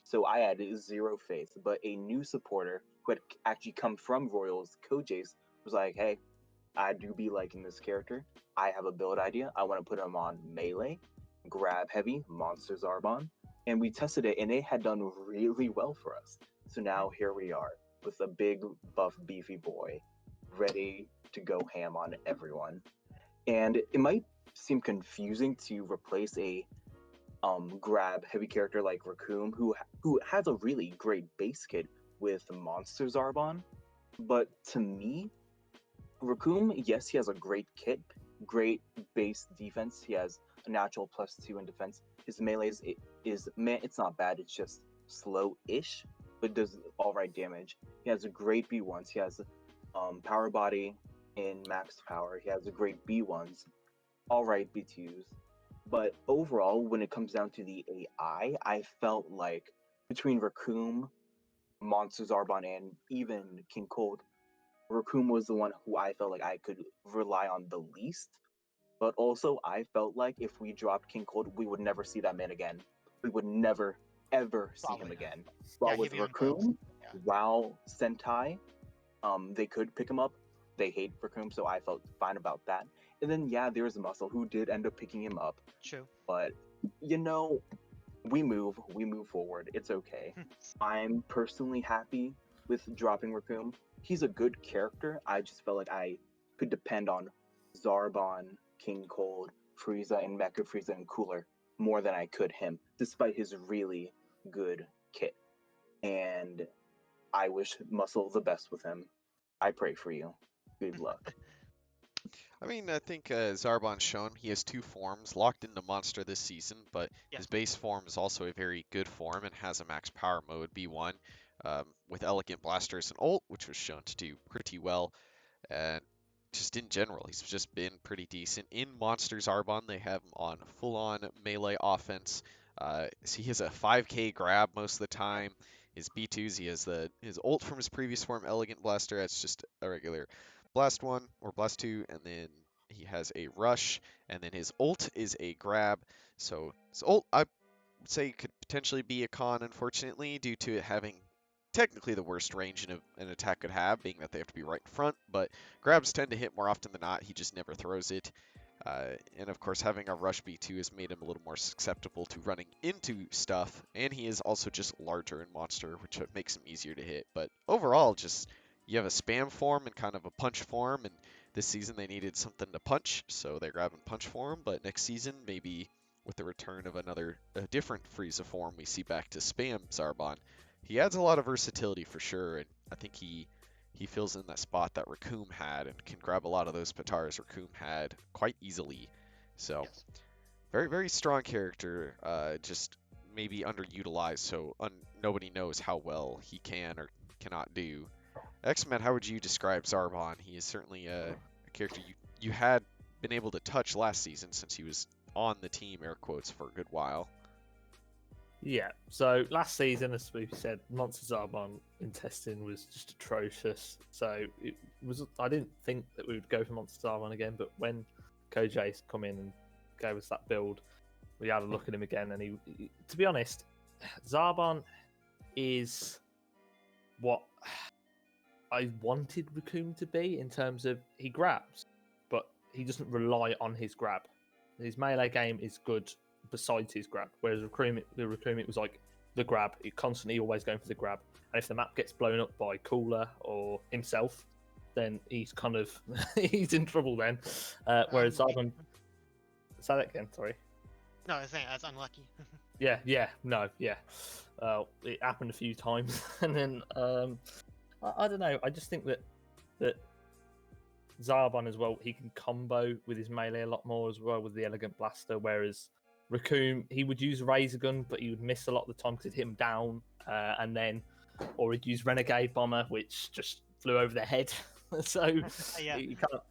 [SPEAKER 3] So I had zero faith, but a new supporter who had actually come from Royals, Kojace, was like, hey, I do be liking this character. I have a build idea. I want to put him on melee, grab heavy, monster Zarbon. And we tested it and it had done really well for us. So now here we are with a big, buff, beefy boy ready to go ham on everyone. And it might seem confusing to replace a grab heavy character like Raccoon, who has a really great base kit with monster Zarbon. But to me, Raccoon, yes, he has a great kit, great base defense. He has a natural +2 in defense. His melee it's not bad. It's just slow-ish, but does all right damage. He has a great B1s. He has power body in max power. He has a great B1s, all right B2s. But overall, when it comes down to the AI, I felt like between Raccoon, Monster Zarbon, and even King Cold, Raccoon was the one who I felt like I could rely on the least. But also, I felt like if we dropped King Cold, we would never see that man again. We would never, ever see him
[SPEAKER 2] Probably not.
[SPEAKER 3] again. While
[SPEAKER 2] Yeah, he'd
[SPEAKER 3] with
[SPEAKER 2] be unclosed.
[SPEAKER 3] Raccoon,
[SPEAKER 2] Yeah.
[SPEAKER 3] while Sentai, they could pick him up. They hate Raccoon, so I felt fine about that. And then, yeah, there's Muscle, who did end up picking him up.
[SPEAKER 2] True.
[SPEAKER 3] But, we move forward. It's okay. I'm personally happy with dropping Raccoon. He's a good character. I just felt like I could depend on Zarbon, King Cold, Frieza, and Mecha Frieza and Cooler more than I could him, despite his really good kit. And I wish Muscle the best with him. I pray for you. Good luck.
[SPEAKER 1] I mean, I think Zarbon's shown he has two forms locked into Monster this season, but
[SPEAKER 2] Yeah.
[SPEAKER 1] his base form is also a very good form and has a max power mode B1 with Elegant Blasters and ult, which was shown to do pretty well. And just in general, he's just been pretty decent. In Monster Zarbon, they have him on full-on melee offense. So he has a 5k grab most of the time. His B2s, he has his ult from his previous form, Elegant Blaster. It's just a regular Blast 1 or Blast 2, and then he has a Rush, and then his ult is a grab. So his ult, I would say, could potentially be a con, unfortunately, due to it having technically the worst range an attack could have, being that they have to be right in front, but grabs tend to hit more often than not. He just never throws it. And of course, having a Rush B2 has made him a little more susceptible to running into stuff, and he is also just larger in Monster, which makes him easier to hit. But overall, just you have a spam form and kind of a punch form, and this season they needed something to punch, so they're grabbing punch form, but next season, maybe with the return of a different Frieza form, we see back to spam Zarbon. He adds a lot of versatility for sure, and I think he fills in that spot that Raccoon had and can grab a lot of those Patars Raccoon had quite easily. So,
[SPEAKER 2] Yes.
[SPEAKER 1] very, very strong character, just maybe underutilized, so nobody knows how well he can or cannot do. X-Men, how would you describe Zarbon? He is certainly a character you had been able to touch last season since he was on the team, air quotes, for a good while.
[SPEAKER 4] Yeah. So last season, as we said, Monster Zarbon in testing was just atrocious. So it was. I didn't think that we would go for Monster Zarbon again, but when Kojay's come in and gave us that build, we had a look at him again, and he to be honest, Zarbon is what I wanted Raccoon to be in terms of he grabs, but he doesn't rely on his grab. His melee game is good besides his grab, whereas the Raccoon was like the grab. He's constantly always going for the grab, and if the map gets blown up by Cooler or himself, then he's kind of he's in trouble then. Whereas Zarbon, say that again. Sorry.
[SPEAKER 2] No, I was saying that's unlucky.
[SPEAKER 4] Yeah. It happened a few times, and then I don't know. I just think that Zarbon as well, he can combo with his melee a lot more as well with the Elegant Blaster, whereas Raccoon, he would use Razor Gun, but he would miss a lot of the time because it'd hit him down, or he'd use Renegade Bomber, which just flew over their head. So
[SPEAKER 2] Yeah.
[SPEAKER 4] he can't.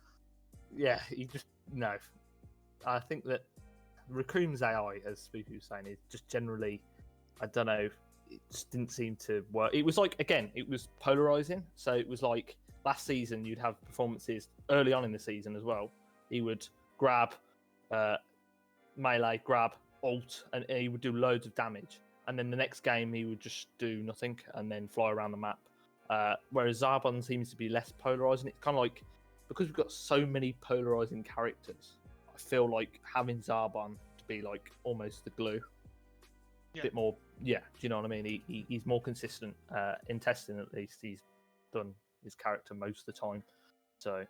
[SPEAKER 4] Yeah, he just no. I think that Raccoon's AI, as Spooofy was saying, is just generally, I don't know, it just didn't seem to work. It was like, again, it was polarizing. So it was like last season, you'd have performances early on in the season as well. He would grab melee, grab, ult, and he would do loads of damage. And then the next game, he would just do nothing and then fly around the map. Whereas Zarbon seems to be less polarizing. It's kind of like, because we've got so many polarizing characters, I feel like having Zarbon to be like almost the glue.
[SPEAKER 2] Yeah.
[SPEAKER 4] A bit more, yeah, do you know what I mean? He's more consistent. In testing, at least, he's done his character most of the time. So,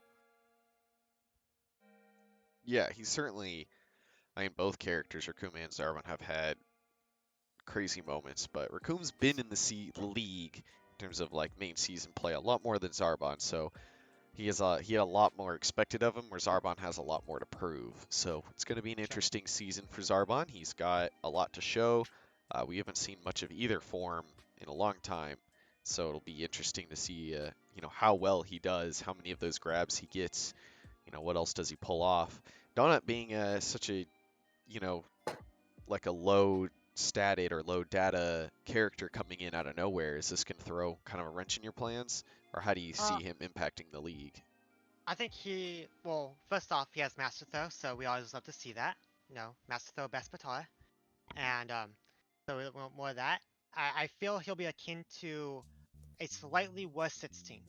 [SPEAKER 1] Yeah, he's certainly. I mean, both characters, Raccoon and Zarbon, have had crazy moments, but Raccoon's been in the league in terms of like main season play a lot more than Zarbon, so he had a lot more expected of him, where Zarbon has a lot more to prove. So it's going to be an interesting season for Zarbon. He's got a lot to show. We haven't seen much of either form in a long time, so it'll be interesting to see, how well he does, how many of those grabs he gets, what else does he pull off. Donut being such a, like a low statted or low data character coming in out of nowhere, is this going to throw kind of a wrench in your plans? Or how do you see him impacting the league?
[SPEAKER 2] I think first off, he has Master Throw, so we always love to see that. Master Throw, best batar. And so we want more of that. I feel he'll be akin to a slightly worse Sits team.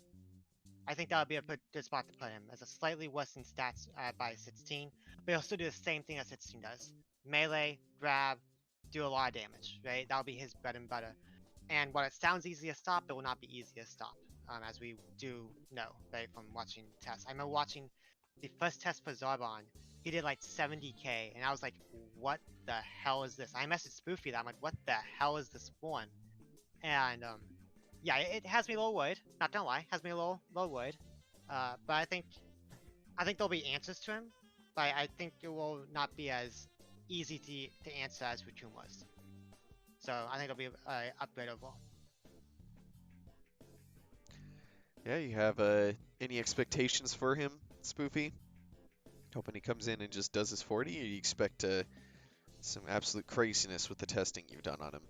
[SPEAKER 2] I think that would be a good spot to put him, as a slightly worse in stats by Sits team, but he'll still do the same thing as Sits team does. Melee, grab, do a lot of damage, right? That'll be his bread and butter. And while it sounds easy to stop, it will not be easy to stop, as we do know, right, from watching tests. I remember watching the first test for Zarbon. He did like 70k, and I was like, what the hell is this? I messaged Spooofy that. I'm like, what the hell is this one? And, yeah, it has me a little worried. Not gonna lie, has me a little worried. But I think there'll be answers to him, but I think it will not be as easy to answer as Raccoon was. So I think it'll be an upgrade overall.
[SPEAKER 1] Yeah, you have any expectations for him, Spoofy? Hoping he comes in and just does his 40, or you expect some absolute craziness with the testing you've done on him?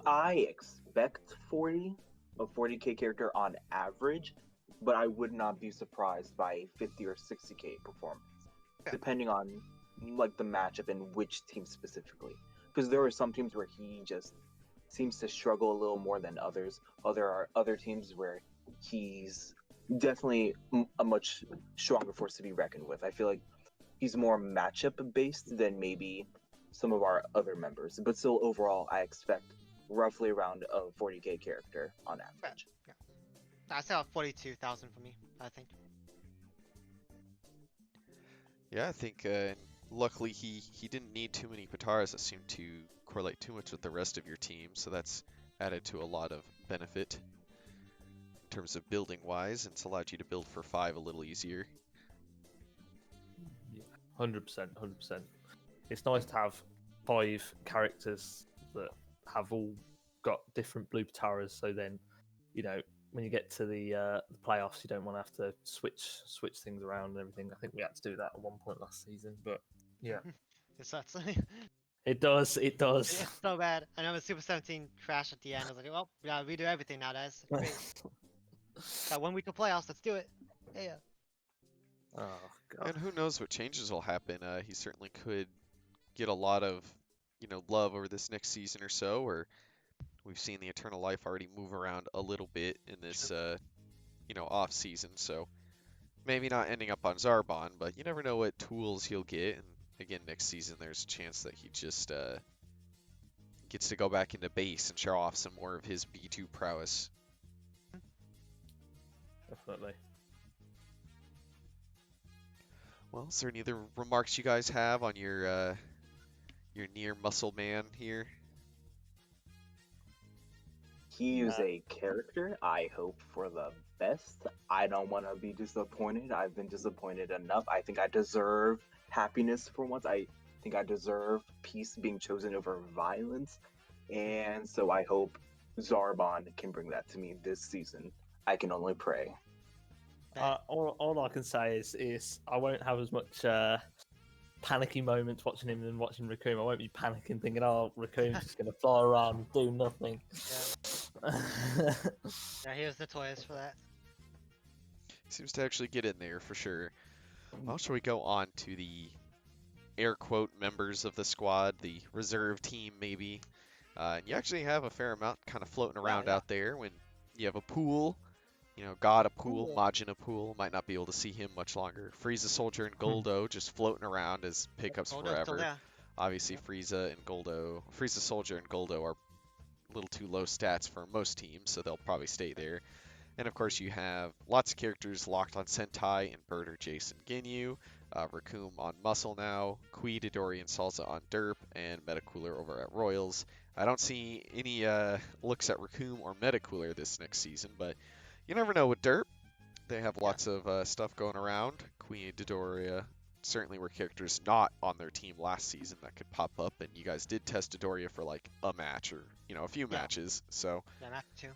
[SPEAKER 3] I expect 40, a 40k character on average, but I would not be surprised by a 50 or 60k performance, depending on like the matchup and which team specifically. Because there are some teams where he just seems to struggle a little more than others. There are other teams where he's definitely a much stronger force to be reckoned with. I feel like he's more matchup based than maybe some of our other members, but still overall I expect roughly around a 40k character on average.
[SPEAKER 2] Yeah. I say 42,000 for me, I think.
[SPEAKER 1] Yeah, I think luckily he didn't need too many Pataras that seemed to correlate too much with the rest of your team, so that's added to a lot of benefit in terms of building wise, and it's allowed you to build for 5 a little easier.
[SPEAKER 4] yeah, 100%. It's nice to have 5 characters that have all got different blue Pataras, so then, when you get to the playoffs, you don't want to have to switch things around and everything. I think we had to do that at one point last season, but yeah.
[SPEAKER 2] Yes, that's
[SPEAKER 4] It does. It does.
[SPEAKER 2] It's so bad. I know with Super 17 crash at the end. I was like, well, we gotta redo everything now, guys. Great. Got 1 week of playoffs. Let's do it. Yeah.
[SPEAKER 4] Oh god.
[SPEAKER 1] And who knows what changes will happen. He certainly could get a lot of, love over this next season or so, or we've seen the Eternal Life already move around a little bit in this, off season. So maybe not ending up on Zarbon, but you never know what tools he'll get. And again, next season there's a chance that he just gets to go back into base and show off some more of his B2 prowess.
[SPEAKER 4] Definitely.
[SPEAKER 1] Well, is there any other remarks you guys have on your near muscle man here?
[SPEAKER 3] He is a character. I hope for the best. I don't want to be disappointed. I've been disappointed enough. I think I deserve happiness for once. I think I deserve peace being chosen over violence. And so I hope Zarbon can bring that to me this season. I can only pray.
[SPEAKER 4] All I can say is I won't have as much panicky moments watching him than watching Raccoon. I won't be panicking thinking, oh, Raccoon's just going to fly around and do nothing.
[SPEAKER 2] Yeah, he was notorious for that.
[SPEAKER 1] Seems to actually get in there for sure. Well, shall we go on to the air quote members of the squad, the reserve team maybe? And you actually have a fair amount kind of floating around out there when you have a pool. God a pool, Majin a pool. Might not be able to see him much longer. Frieza Soldier and Goldo just floating around as pickups forever. Obviously, Frieza Soldier and Goldo are a little too low stats for most teams, so they'll probably stay there. And of course, you have lots of characters locked on Sentai and Bird or Jason Ginyu, Raccoon on Muscle now, Kui, Didori, and Salsa on Derp, and Metacooler over at Royals. I don't see any looks at Raccoon or Metacooler this next season, but you never know with Derp. They have lots of stuff going around. Queen and Dodoria certainly were characters not on their team last season that could pop up, and you guys did test Dodoria for like a match or a few matches. So
[SPEAKER 2] match too.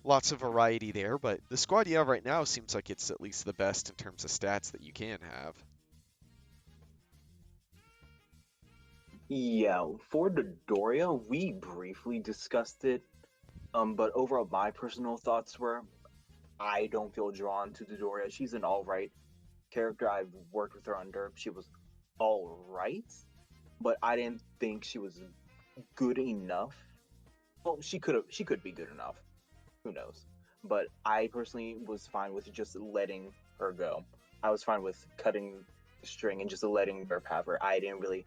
[SPEAKER 1] Lots of variety there, but the squad you have right now seems like it's at least the best in terms of stats that you can have.
[SPEAKER 3] Yeah, for Dodoria, we briefly discussed it. But overall, my personal thoughts were, I don't feel drawn to Dodoria. She's an alright character. I've worked with her on Derp. She was alright, but I didn't think she was good enough. Well, she could be good enough. Who knows? But I personally was fine with just letting her go. I was fine with cutting the string and just letting Derp have her. I didn't really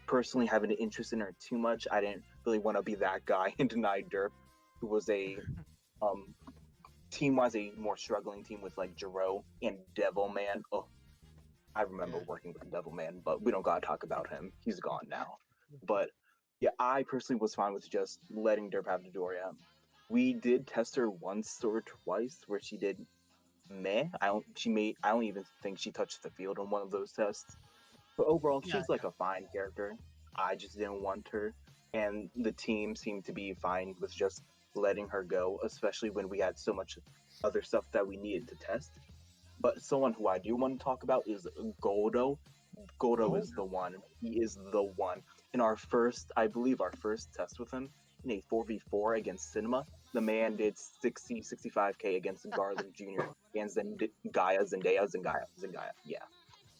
[SPEAKER 3] personally have an interest in her too much. I didn't really want to be that guy and deny Derp, who was a team-wise a more struggling team with like Jiro and Devilman. Oh, I remember working with Devilman, but we don't gotta talk about him. He's gone now. But yeah, I personally was fine with just letting Derp have Dodoria. We did test her once or twice where she did meh. I don't even think she touched the field on one of those tests. But overall, she's like a fine character. I just didn't want her, and the team seemed to be fine with just letting her go, especially when we had so much other stuff that we needed to test. But someone who I do want to talk about is Goldo. Goldo is the one. He is the one. In our first test with him, in a 4v4 against Cinema, the man did 65k against Garland Jr. and Zendaya. Yeah.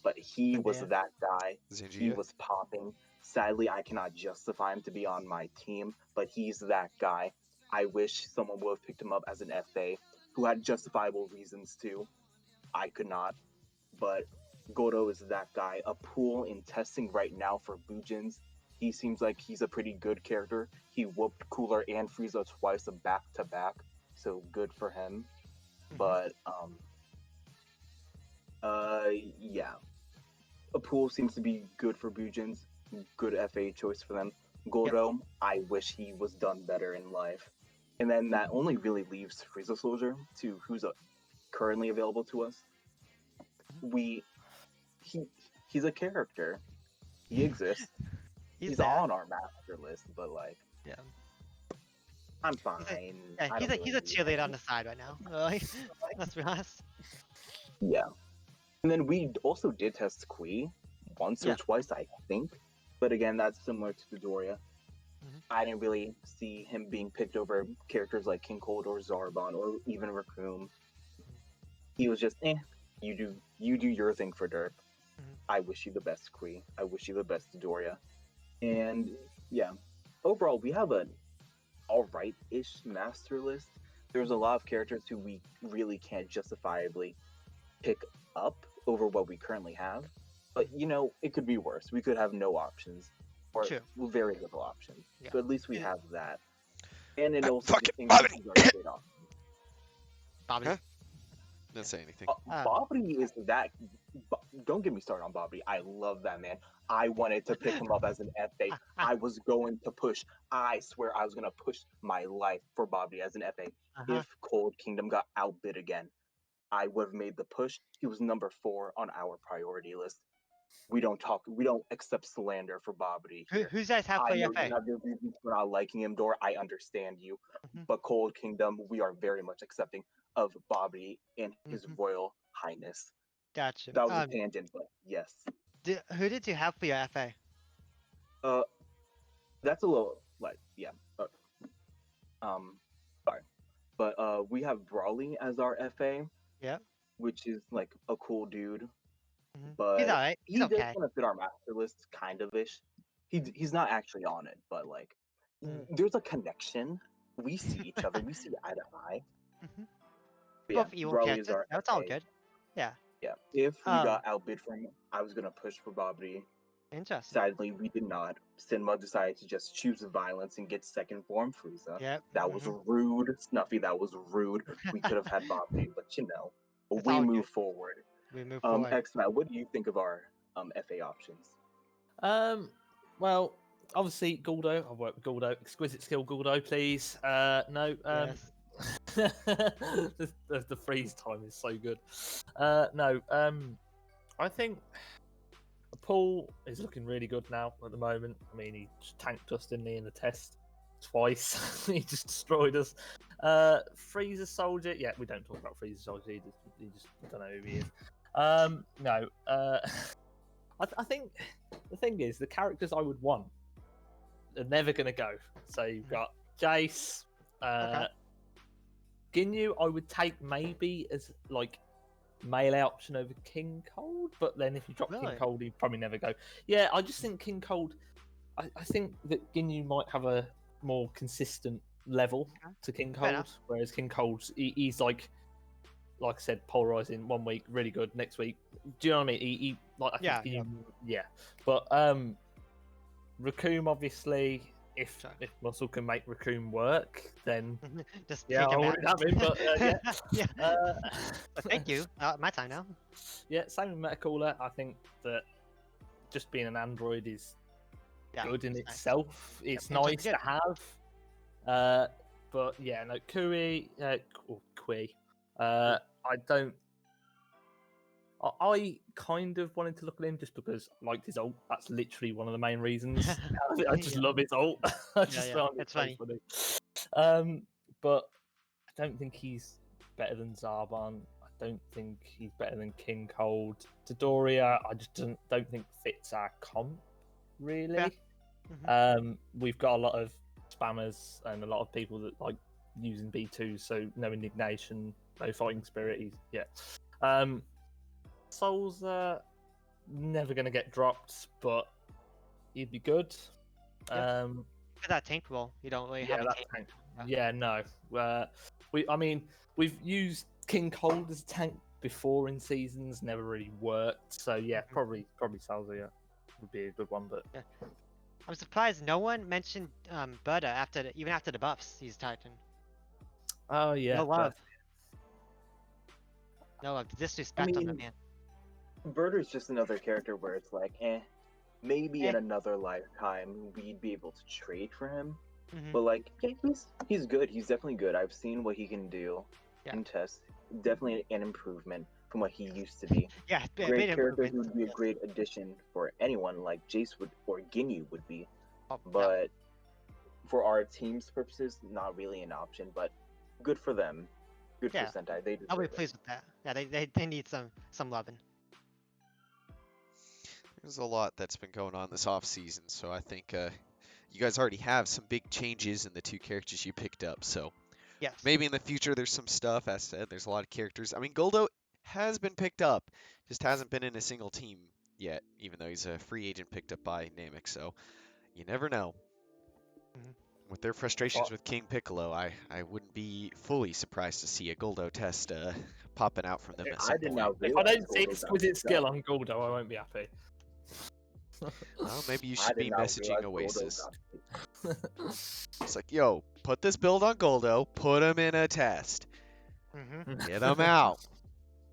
[SPEAKER 3] But he was that guy. He was popping. Sadly, I cannot justify him to be on my team, but he's that guy. I wish someone would have picked him up as an FA who had justifiable reasons to. I could not. But Godo is that guy. A pool in testing right now for Bujins. He seems like he's a pretty good character. He whooped Cooler and Frieza twice back to back, so good for him. But yeah, a pool seems to be good for Bujins. Good FA choice for them. Goldo, I wish he was done better in life. And then that only really leaves Frieza Soldier to who's currently available to us. He's a character. He exists. He's on our master list, but like, I'm fine.
[SPEAKER 2] He's a cheerleader on the side right now. Let's be honest.
[SPEAKER 3] Yeah. And then we also did test Kui once or twice, I think. But again, that's similar to Doria.
[SPEAKER 2] Mhm.
[SPEAKER 3] I didn't really see him being picked over characters like King Cold or Zarbon or even Raccoon. He was just, you do your thing for Derp.
[SPEAKER 2] Mhm.
[SPEAKER 3] I wish you the best, Kui. I wish you the best, Doria. And yeah, overall, we have an alright-ish master list. There's a lot of characters who we really can't justifiably pick up over what we currently have. But, it could be worse. We could have no options. Or
[SPEAKER 2] True.
[SPEAKER 3] very little options.
[SPEAKER 2] Yeah.
[SPEAKER 3] So at least we
[SPEAKER 2] Yeah.
[SPEAKER 3] have that. And it also
[SPEAKER 1] fucking
[SPEAKER 3] increases our trade options.
[SPEAKER 2] Bobby.
[SPEAKER 1] Huh? Didn't say anything.
[SPEAKER 3] Bobby is that. Don't get me started on Bobby. I love that man. I wanted to pick him up as an FA. I was going to push. I swear I was going to push my life for Bobby as an FA.
[SPEAKER 2] Uh-huh.
[SPEAKER 3] If Cold Kingdom got outbid again, I would have made the push. He was number 4 on our priority list. We don't accept slander for Bobby here.
[SPEAKER 2] Who's guys have
[SPEAKER 3] I
[SPEAKER 2] for
[SPEAKER 3] know
[SPEAKER 2] FA?
[SPEAKER 3] you have your reasons for not liking him, Dor. I understand you.
[SPEAKER 2] Mhm.
[SPEAKER 3] But Cold Kingdom, we are very much accepting of Bobby and His
[SPEAKER 2] Mhm.
[SPEAKER 3] Royal Highness.
[SPEAKER 2] Gotcha.
[SPEAKER 3] That was a tangent, but yes.
[SPEAKER 2] Who did you have for your FA?
[SPEAKER 3] That's a little sorry. But we have Brawley as our FA.
[SPEAKER 2] Yeah.
[SPEAKER 3] Which is like a cool dude.
[SPEAKER 2] Mhm.
[SPEAKER 3] But
[SPEAKER 2] He's alright.
[SPEAKER 3] he
[SPEAKER 2] He's
[SPEAKER 3] does
[SPEAKER 2] okay.
[SPEAKER 3] kind of fit our master list, kind of ish. He's not actually on it, but like
[SPEAKER 2] Mm.
[SPEAKER 3] there's a connection. We see each other. We see eye to eye.
[SPEAKER 2] Mhm.
[SPEAKER 3] But yeah,
[SPEAKER 2] Both evil
[SPEAKER 3] Brawley is
[SPEAKER 2] characters.
[SPEAKER 3] our
[SPEAKER 2] That's all
[SPEAKER 3] FA.
[SPEAKER 2] good. Yeah.
[SPEAKER 3] Yeah. If we got outbid from him, I was gonna push for Bobby.
[SPEAKER 2] Interesting.
[SPEAKER 3] Sadly, we did not. Sinma decided to just choose violence and get second form Frieza.
[SPEAKER 2] Yep.
[SPEAKER 3] That was rude, Snuffy. That was rude. We could have had Bobby, but
[SPEAKER 2] It's
[SPEAKER 3] we
[SPEAKER 2] all
[SPEAKER 3] move
[SPEAKER 2] good.
[SPEAKER 3] forward.
[SPEAKER 2] We move forward.
[SPEAKER 3] X-Matt, what do you think of our FA options?
[SPEAKER 4] Well, obviously Guldo. I've worked with Guldo. Exquisite skill, Guldo, please. No.
[SPEAKER 2] Yes.
[SPEAKER 4] The freeze time is so good. No. I think Paul is looking really good now at the moment. I mean, he just tanked us, didn't he, in the test twice? He just destroyed us. Freezer Soldier. Yeah, we don't talk about Freezer Soldier. He just don't know who he is. No. I think the thing is, the characters I would want are never going to go. So you've got Jace,
[SPEAKER 2] Okay.
[SPEAKER 4] Ginyu. I would take maybe as like melee option over King Cold, but then if you drop
[SPEAKER 2] Really?
[SPEAKER 4] King Cold, he'd probably never go. Yeah, I just think King Cold. I think that Ginyu might have a more consistent level to King
[SPEAKER 2] Fair
[SPEAKER 4] Cold,
[SPEAKER 2] enough.
[SPEAKER 4] whereas King Cold, he's like I said, polarizing. 1 week, really good. Next week, do you know what I mean? He like I think
[SPEAKER 2] Yeah,
[SPEAKER 4] yeah. But Raccoon, obviously, if Muscle can make Raccoon work, then
[SPEAKER 2] Just
[SPEAKER 4] yeah,
[SPEAKER 2] take
[SPEAKER 4] I
[SPEAKER 2] him
[SPEAKER 4] would
[SPEAKER 2] out.
[SPEAKER 4] have him. But yeah,
[SPEAKER 2] Yeah.
[SPEAKER 4] But
[SPEAKER 2] Thank you. My time now.
[SPEAKER 4] Yeah, same with Metacooler. I think that just being an android is
[SPEAKER 2] Yeah.
[SPEAKER 4] good in
[SPEAKER 2] it's nice.
[SPEAKER 4] itself. It's
[SPEAKER 2] android's
[SPEAKER 4] nice to
[SPEAKER 2] good.
[SPEAKER 4] have. But yeah, no, Kui. I don't. I kind of wanted to look at him just because I liked his ult. That's literally one of the main reasons. I just
[SPEAKER 2] Yeah.
[SPEAKER 4] love his ult. I just
[SPEAKER 2] yeah,
[SPEAKER 4] found it
[SPEAKER 2] it's
[SPEAKER 4] so
[SPEAKER 2] funny.
[SPEAKER 4] But I don't think he's better than Zarbon. I don't think he's better than King Cold. Dodoria, I just don't think fits our comp really.
[SPEAKER 2] Yeah.
[SPEAKER 4] We've got a lot of spammers and a lot of people that like using B2, so no indignation, no fighting spirit. Souls are never going to get dropped, but he'd be good.
[SPEAKER 2] For that tank role, you don't really have a tank.
[SPEAKER 4] Tank. Yeah, no. We've used King Cold as a tank before in seasons, never really worked. So yeah, probably Salsa would be a good one. But
[SPEAKER 2] I'm surprised no one mentioned Berta even after the buffs. He's Titan.
[SPEAKER 4] Oh yeah,
[SPEAKER 2] No love. No love. Disrespect on the man.
[SPEAKER 3] Berta's just another character where it's like, maybe in another lifetime we'd be able to trade for him. But like, yeah, he's good. He's definitely good. I've seen what he can do in tests. Definitely an improvement from what he used to be.
[SPEAKER 2] Yeah,
[SPEAKER 3] great character who would be a great addition for anyone like Jace or Ginyu would be. But for our team's purposes, not really an option. But good for them. Good for Sentai.
[SPEAKER 2] I'll be pleased with that. Yeah, they need some loving.
[SPEAKER 1] There's a lot that's been going on this off season, so I think you guys already have some big changes in the two characters you picked up. So
[SPEAKER 2] Yes.
[SPEAKER 1] maybe in the future there's some stuff. As said, there's a lot of characters. I mean, Goldo has been picked up, just hasn't been in a single team yet, even though he's a free agent picked up by Namek. So you never know.
[SPEAKER 2] Mhm.
[SPEAKER 1] With their frustrations with King Piccolo, I wouldn't be fully surprised to see a Goldo test popping out from them at
[SPEAKER 3] I
[SPEAKER 1] some
[SPEAKER 3] did
[SPEAKER 1] point.
[SPEAKER 3] not
[SPEAKER 4] If I
[SPEAKER 3] realize
[SPEAKER 4] don't see
[SPEAKER 3] Goldo got
[SPEAKER 4] exquisite
[SPEAKER 3] picked
[SPEAKER 4] skill
[SPEAKER 3] up.
[SPEAKER 4] on Guldo, I won't be happy.
[SPEAKER 1] Well, maybe you
[SPEAKER 3] I
[SPEAKER 1] should
[SPEAKER 3] did
[SPEAKER 1] be
[SPEAKER 3] not
[SPEAKER 1] messaging
[SPEAKER 3] realize Goldo
[SPEAKER 1] Oasis.
[SPEAKER 3] got picked up.
[SPEAKER 1] It's like, yo, put this build on Goldo, put him in a test,
[SPEAKER 2] Mm-hmm.
[SPEAKER 1] get him out.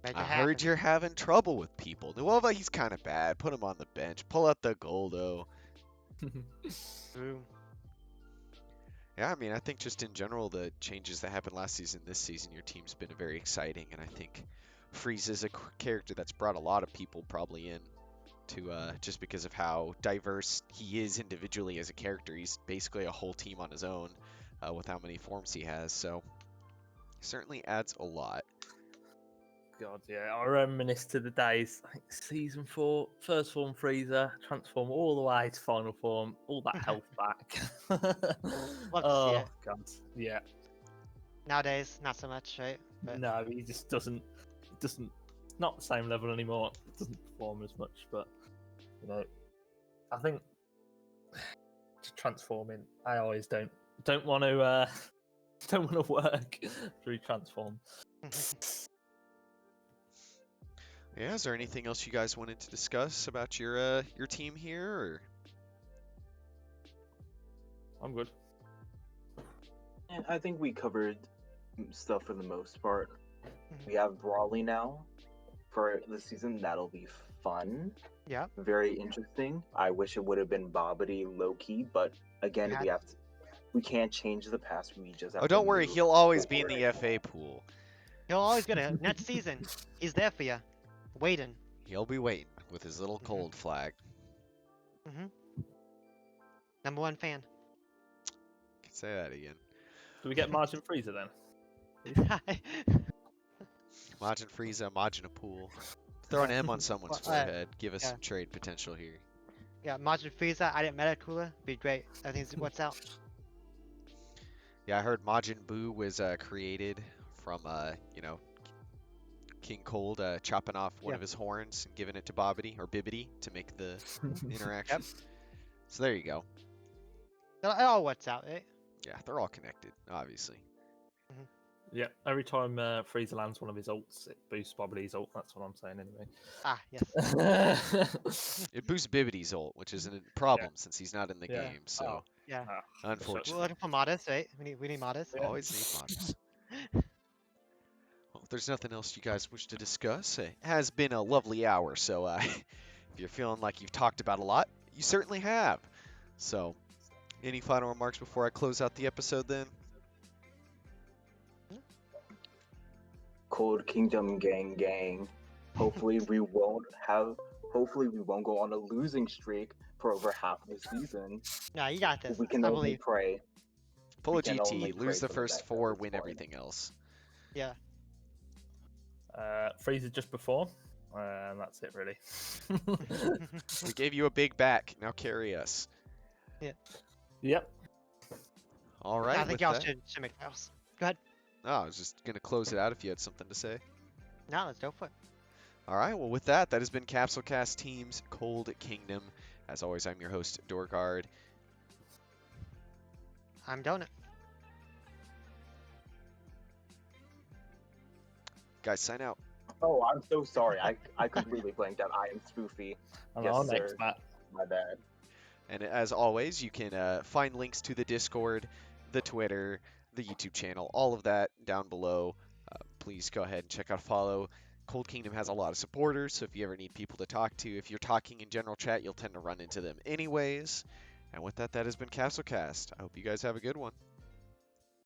[SPEAKER 2] Make
[SPEAKER 1] I
[SPEAKER 2] it
[SPEAKER 1] heard
[SPEAKER 2] happen.
[SPEAKER 1] you're having trouble with people. Well, but he's kind of bad. Put him on the bench. Pull out the Goldo.
[SPEAKER 2] True.
[SPEAKER 1] Yeah, I mean, I think just in general, the changes that happened last season, this season, your team's been very exciting, and I think Frieza is a character that's brought a lot of people probably in to just because of how diverse he is individually as a character. He's basically a whole team on his own with how many forms he has, so certainly adds a lot.
[SPEAKER 4] God, yeah, I reminisce to the days, I think season 4, first form Freezer, transform all the way to final form, all that health back.
[SPEAKER 2] Love to see
[SPEAKER 4] Oh,
[SPEAKER 2] it.
[SPEAKER 4] God, yeah.
[SPEAKER 2] Nowadays, not so much, right? But
[SPEAKER 4] No, he just doesn't, not the same level anymore. Doesn't perform as much, but, you know, I think just transforming, I always don't want to, don't want to work through transform.
[SPEAKER 1] Yeah, is there anything else you guys wanted to discuss about your team here? Or?
[SPEAKER 4] I'm good.
[SPEAKER 3] And I think we covered stuff for the most part.
[SPEAKER 2] Mhm.
[SPEAKER 3] We have Brawly now for the season. That'll be fun.
[SPEAKER 2] Yeah.
[SPEAKER 3] Very interesting. I wish it would have been Bobbity low key, but again,
[SPEAKER 2] Yeah.
[SPEAKER 3] we can't change the past. We just have
[SPEAKER 1] Oh,
[SPEAKER 3] to
[SPEAKER 1] don't worry,
[SPEAKER 3] move
[SPEAKER 1] he'll always be in
[SPEAKER 3] forward.
[SPEAKER 1] the FA pool.
[SPEAKER 2] He'll always get it. Next season, he's there for you, waiting.
[SPEAKER 1] He'll be waiting with his little
[SPEAKER 2] Mhm.
[SPEAKER 1] cold flag.
[SPEAKER 2] #1 fan.
[SPEAKER 1] Can say that again.
[SPEAKER 4] Do we get Margin Freezer then?
[SPEAKER 1] Majin Frieza, Majin a pool. Throw an M on someone's
[SPEAKER 2] Well,
[SPEAKER 1] forehead. Give us
[SPEAKER 2] yeah.
[SPEAKER 1] some trade potential here.
[SPEAKER 2] Yeah, Majin Frieza. I didn't meta cooler. Be great. I think what's out.
[SPEAKER 1] Yeah, I heard Majin Buu was created from, King Cold chopping off one
[SPEAKER 2] Yeah.
[SPEAKER 1] of his horns and giving it to Bobbity or Bibbity to make the interaction. So there you go.
[SPEAKER 2] It all works out, right?
[SPEAKER 1] Yeah, they're all connected, obviously.
[SPEAKER 4] Yeah, every time Freezer lands one of his ults, it boosts Bobbity's ult. That's what I'm saying anyway.
[SPEAKER 2] Ah, yes.
[SPEAKER 1] It boosts Bibbity's ult, which is a problem since he's not in the
[SPEAKER 4] Yeah.
[SPEAKER 1] game. So
[SPEAKER 4] Oh.
[SPEAKER 2] Yeah. We're
[SPEAKER 1] unfortunately,
[SPEAKER 2] looking for modders, right? We need modders.
[SPEAKER 4] Yeah.
[SPEAKER 1] always need modders. Well, if there's nothing else you guys wish to discuss, it has been a lovely hour. So if you're feeling like you've talked about a lot, you certainly have. So any final remarks before I close out the episode then?
[SPEAKER 3] Cold Kingdom gang. Hopefully we won't go on a losing streak for over half the season.
[SPEAKER 2] No, you got this.
[SPEAKER 3] We can
[SPEAKER 2] I
[SPEAKER 3] only
[SPEAKER 2] believe.
[SPEAKER 3] pray.
[SPEAKER 1] Full
[SPEAKER 3] We
[SPEAKER 1] of
[SPEAKER 3] can only
[SPEAKER 1] GT,
[SPEAKER 3] pray
[SPEAKER 1] lose the
[SPEAKER 3] for the
[SPEAKER 1] first
[SPEAKER 3] best at
[SPEAKER 1] 4,
[SPEAKER 3] this
[SPEAKER 1] win
[SPEAKER 3] point.
[SPEAKER 1] everything else.
[SPEAKER 2] Yeah.
[SPEAKER 4] Freezer just before, and that's it really.
[SPEAKER 1] We gave you a big back. Now carry us.
[SPEAKER 4] Yep.
[SPEAKER 1] All right.
[SPEAKER 2] I think
[SPEAKER 1] with
[SPEAKER 2] y'all
[SPEAKER 1] that-
[SPEAKER 2] should make playoffs. Go ahead.
[SPEAKER 1] No, I was just going to close it out if you had something to say.
[SPEAKER 2] No, let's go for it.
[SPEAKER 1] All right. Well, with that, that has been Capsule Cast Team's Cold Kingdom. As always, I'm your host, DoorGuard.
[SPEAKER 2] I'm Donut.
[SPEAKER 1] Guys, sign out.
[SPEAKER 3] Oh, I'm so sorry. I completely blanked out. I am Spooofy.
[SPEAKER 4] And
[SPEAKER 3] Yes,
[SPEAKER 4] our next
[SPEAKER 3] sir.
[SPEAKER 4] match.
[SPEAKER 3] My bad.
[SPEAKER 1] And as always, you can find links to the Discord, the Twitter, the YouTube channel, all of that down below. Please go ahead and check out follow. Cold Kingdom has a lot of supporters, so if you ever need people to talk to, if you're talking in general chat, you'll tend to run into them anyways. And with that, that has been Capsule Cast. I hope you guys have a good one.